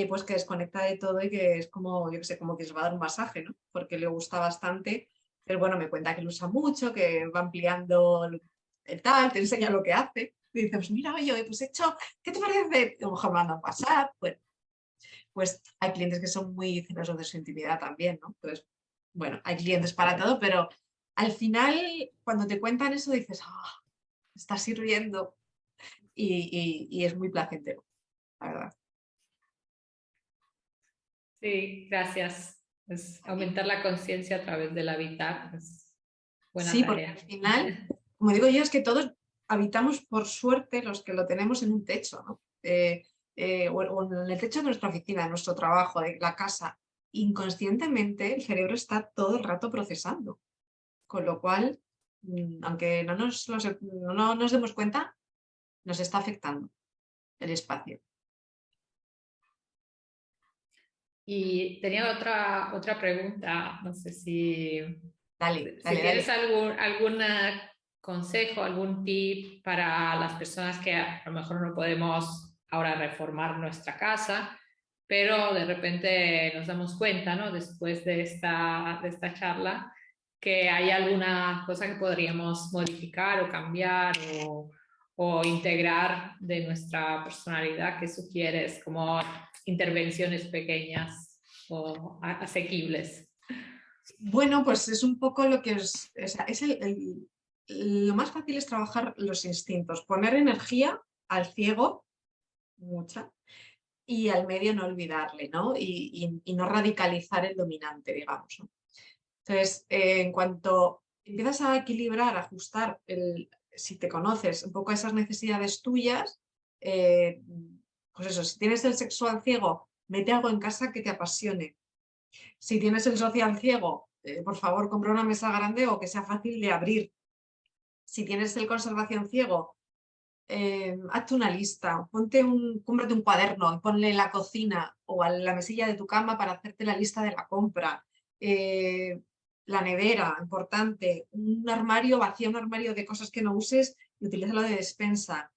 pues que desconecta de todo y que es como, yo qué sé, como que se va a dar un masaje, ¿no? Porque le gusta bastante. Pero bueno, me cuenta que lo usa mucho, que va ampliando el tal, te enseña lo que hace. Y dices, pues mira, oye, pues he hecho, ¿qué te parece? A lo mejor mandan WhatsApp. Bueno, pues hay clientes que son muy celosos de su intimidad también, ¿no? Entonces, bueno, hay clientes para todo, pero al final, cuando te cuentan eso, dices, ah, está sirviendo y es muy placentero, la verdad. Sí, gracias. Es aumentar la conciencia a través del habitar. Es buena Sí, porque tarea. al final, como digo yo, es que todos habitamos, por suerte, los que lo tenemos en un techo, ¿no? O en el techo de nuestra oficina, de nuestro trabajo, de la casa. Inconscientemente el cerebro está todo el rato procesando. Con lo cual, aunque no nos demos cuenta, nos está afectando el espacio. Y tenía otra pregunta, no sé si Dale, tienes dale. algún consejo, algún tip para las personas que a lo mejor no podemos ahora reformar nuestra casa, pero de repente nos damos cuenta, ¿no? Después de esta charla, que hay alguna cosa que podríamos modificar o cambiar o integrar de nuestra personalidad que sugieres, como intervenciones pequeñas o asequibles. Bueno, pues es un poco lo que lo más fácil es trabajar los instintos, poner energía al ciego, mucha, y al medio no olvidarle, ¿no? Y no radicalizar el dominante, digamos, ¿no? Entonces, en cuanto empiezas a equilibrar, a ajustar, si te conoces un poco esas necesidades tuyas, pues eso, si tienes el sexual ciego, mete algo en casa que te apasione. Si tienes el social ciego, por favor, compra una mesa grande o que sea fácil de abrir. Si tienes el conservación ciego, hazte una lista, cómprate un cuaderno y ponle en la cocina o a la mesilla de tu cama para hacerte la lista de la compra. La nevera, importante, un armario, vacía un armario de cosas que no uses y utilízalo de despensa.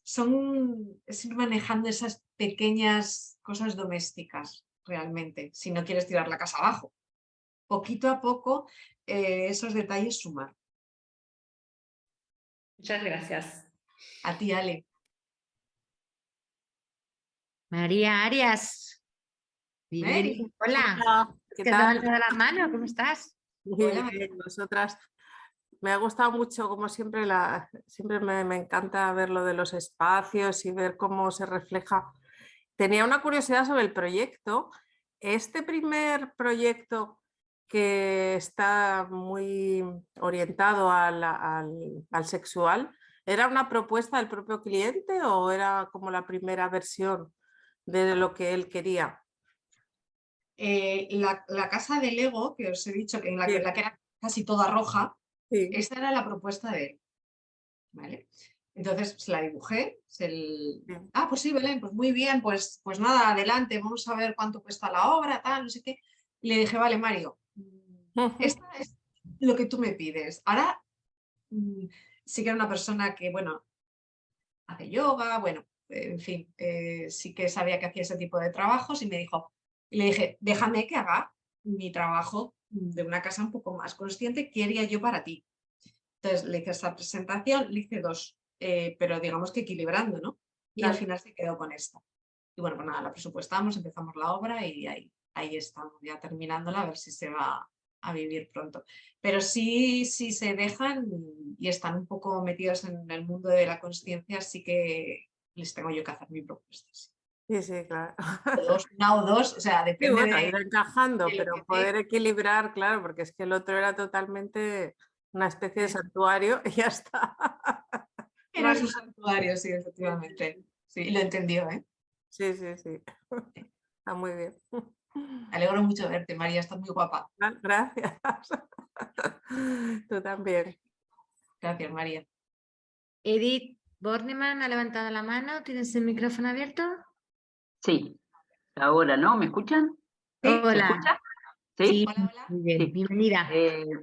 Es ir manejando esas pequeñas cosas domésticas realmente, si no quieres tirar la casa abajo. Poquito a poco, esos detalles sumar. Muchas gracias. A ti, Ale. María Arias, bienvenida. Mary. Hola, Hola, ¿qué ¿qué tal? tal? La mano? ¿Cómo estás? Muy Hola. bien, vosotras. Me ha gustado mucho, como siempre, siempre me encanta ver lo de los espacios y ver cómo se refleja. Tenía una curiosidad sobre el proyecto. Este primer proyecto que está muy orientado al sexual, ¿era una propuesta del propio cliente o era como la primera versión de lo que él quería? La casa de Lego, que os he dicho, que Sí. la que era casi toda roja, Sí. esa era la propuesta de él. ¿Vale? Entonces se la dibujé. Pues sí, Belén, pues muy bien, pues nada, adelante, vamos a ver cuánto cuesta la obra, tal, no sé qué. Y le dije, vale, Mario, esta es lo que tú me pides. Ahora sí que era una persona que, bueno, hace yoga, bueno, en fin, sí que sabía que hacía ese tipo de trabajos y me dijo, y le dije, déjame que haga mi trabajo de una casa un poco más consciente que haría yo para ti. Entonces le hice esa presentación, le hice 2, pero digamos que equilibrando, ¿no? Y al final se quedó con esta. Y bueno, pues nada, la presupuestamos, empezamos la obra y ahí estamos, ya terminándola, a ver si se va a vivir pronto. Pero sí se dejan y están un poco metidos en el mundo de la consciencia, sí que les tengo yo que hacer mi propuesta. Sí, claro. Una o dos, o sea, Sí, depende bueno, de... ir encajando, de lo pero que poder equilibrar, claro, porque es que el otro era totalmente una especie de santuario y ya está. Era su santuario, sí, efectivamente. Sí, lo entendió, ¿eh? Sí. Está muy bien. Me alegro mucho de verte, María, estás muy guapa. Gracias. Tú también. Gracias, María. Edith Bornemann ha levantado la mano. ¿Tienes el micrófono abierto? Sí, ahora, ¿no? ¿Me escuchan? Sí. ¿Se Hola. escucha? Sí, Hola. muy bien, Sí. bienvenida.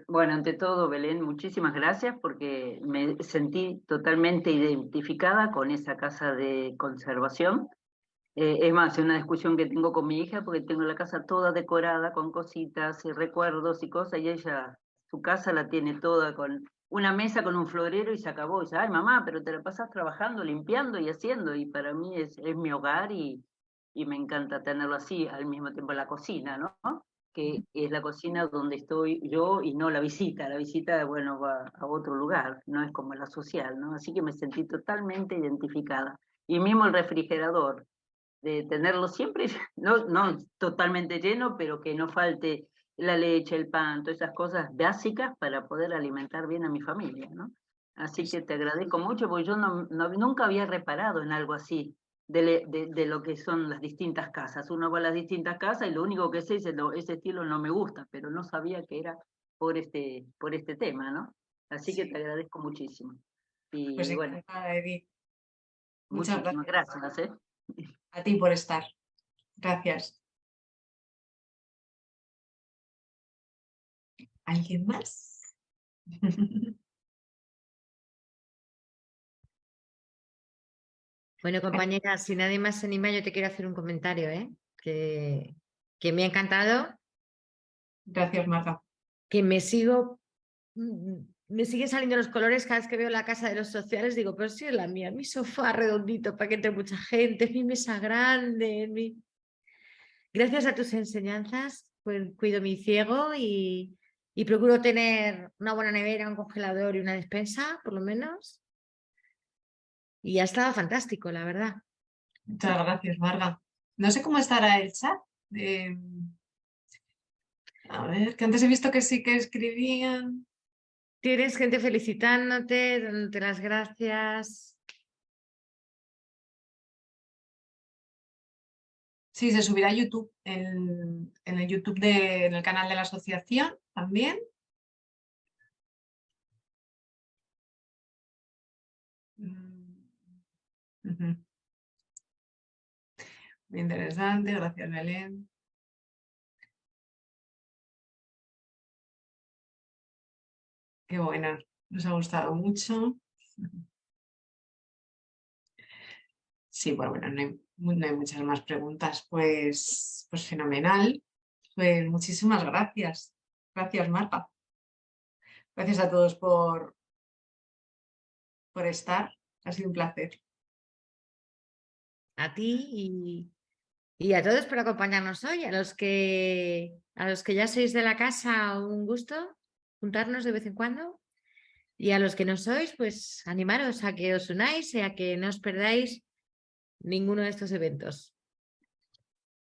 Bueno, ante todo, Belén, muchísimas gracias porque me sentí totalmente identificada con esa casa de conservación. Es más, es una discusión que tengo con mi hija porque tengo la casa toda decorada con cositas y recuerdos y cosas y ella, su casa la tiene toda con una mesa con un florero y se acabó. Y dice, ay mamá, pero te la pasas trabajando, limpiando y haciendo y para mí es mi hogar y me encanta tenerlo así, al mismo tiempo la cocina, ¿no? Que es la cocina donde estoy yo y no la visita, bueno, va a otro lugar, no es como la social, ¿no? Así que me sentí totalmente identificada. Y mismo el refrigerador, de tenerlo siempre, no totalmente lleno, pero que no falte la leche, el pan, todas esas cosas básicas para poder alimentar bien a mi familia, ¿no? Así que te agradezco mucho, porque yo nunca había reparado en algo así, de lo que son las distintas casas. Uno va a las distintas casas y lo único que sé es ese estilo no me gusta, pero no sabía que era por este tema, ¿no? Así que te agradezco muchísimo. Y Pues bueno, encantada, Edith. Muchas muchísimas gracias, ¿eh? a ti por estar. Gracias. ¿Alguien más? Bueno, compañera, si nadie más se anima, yo te quiero hacer un comentario, ¿eh? Que me ha encantado, Gracias, Marta. que me siguen saliendo los colores cada vez que veo la casa de los sociales, digo, pero si es la mía, mi sofá redondito para que entre mucha gente, mi mesa grande, Gracias a tus enseñanzas, pues cuido mi ciego y procuro tener una buena nevera, un congelador y una despensa, por lo menos. Y ha estado fantástico, la verdad. Muchas gracias, Marga. No sé cómo estará el chat. A ver, que antes he visto que sí que escribían. Tienes gente felicitándote, dándote las gracias. Sí, se subirá a YouTube, en el YouTube en el canal de la asociación también. Ujú. Muy interesante, gracias, Belén. Qué buena, nos ha gustado mucho. Sí, bueno, no hay muchas más preguntas. Pues fenomenal. Pues muchísimas gracias. Gracias, Marta. Gracias a todos por estar. Ha sido un placer. A ti y a todos por acompañarnos hoy. A los que ya sois de la casa, un gusto juntarnos de vez en cuando. Y a los que no sois, pues animaros a que os unáis y a que no os perdáis ninguno de estos eventos.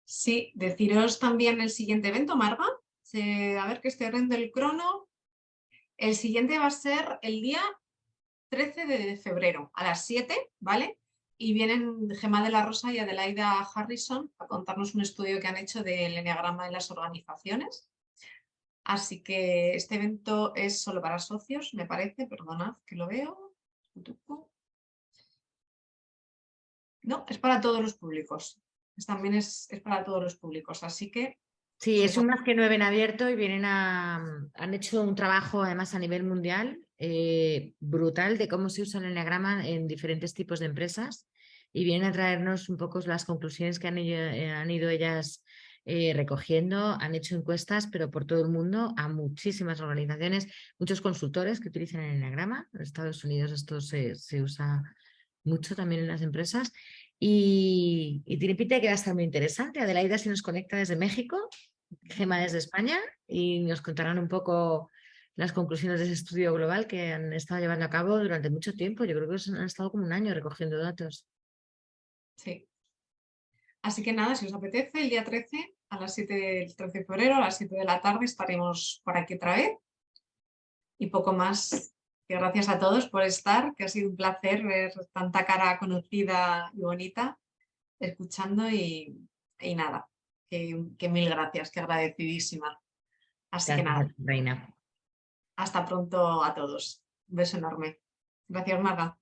Sí, deciros también el siguiente evento, Marga. A ver que estoy abriendo el crono. El siguiente va a ser el día 13 de febrero a las 7, ¿vale? y vienen Gemma de la Rosa y Adelaida Harrison a contarnos un estudio que han hecho del eneagrama en las organizaciones. Así que este evento es solo para socios, me parece, perdonad que lo veo. No, es para todos los públicos. También es para todos los públicos, así que... Sí, pues es un más que 9 en abierto y vienen han hecho un trabajo además a nivel mundial brutal de cómo se usa el eneagrama en diferentes tipos de empresas y vienen a traernos un poco las conclusiones que han ido ellas recogiendo. Han hecho encuestas, pero por todo el mundo, a muchísimas organizaciones, muchos consultores que utilizan el eneagrama. En Estados Unidos esto se usa mucho también en las empresas. Y tiene pinta de que va a estar muy interesante. Adelaida se nos conecta desde México, Gemma desde España, y nos contarán un poco las conclusiones de ese estudio global que han estado llevando a cabo durante mucho tiempo. Yo creo que han estado como un año recogiendo datos. Sí. Así que nada, si os apetece, el día 13, a las 7 el 13 de febrero, a las 7 de la tarde, estaremos por aquí otra vez. Y poco más. Que gracias a todos por estar, que ha sido un placer ver tanta cara conocida y bonita, escuchando y nada, que mil gracias, que agradecidísima. Así que Gracias, nada, Reina. hasta pronto a todos. Un beso enorme. Gracias, Marga.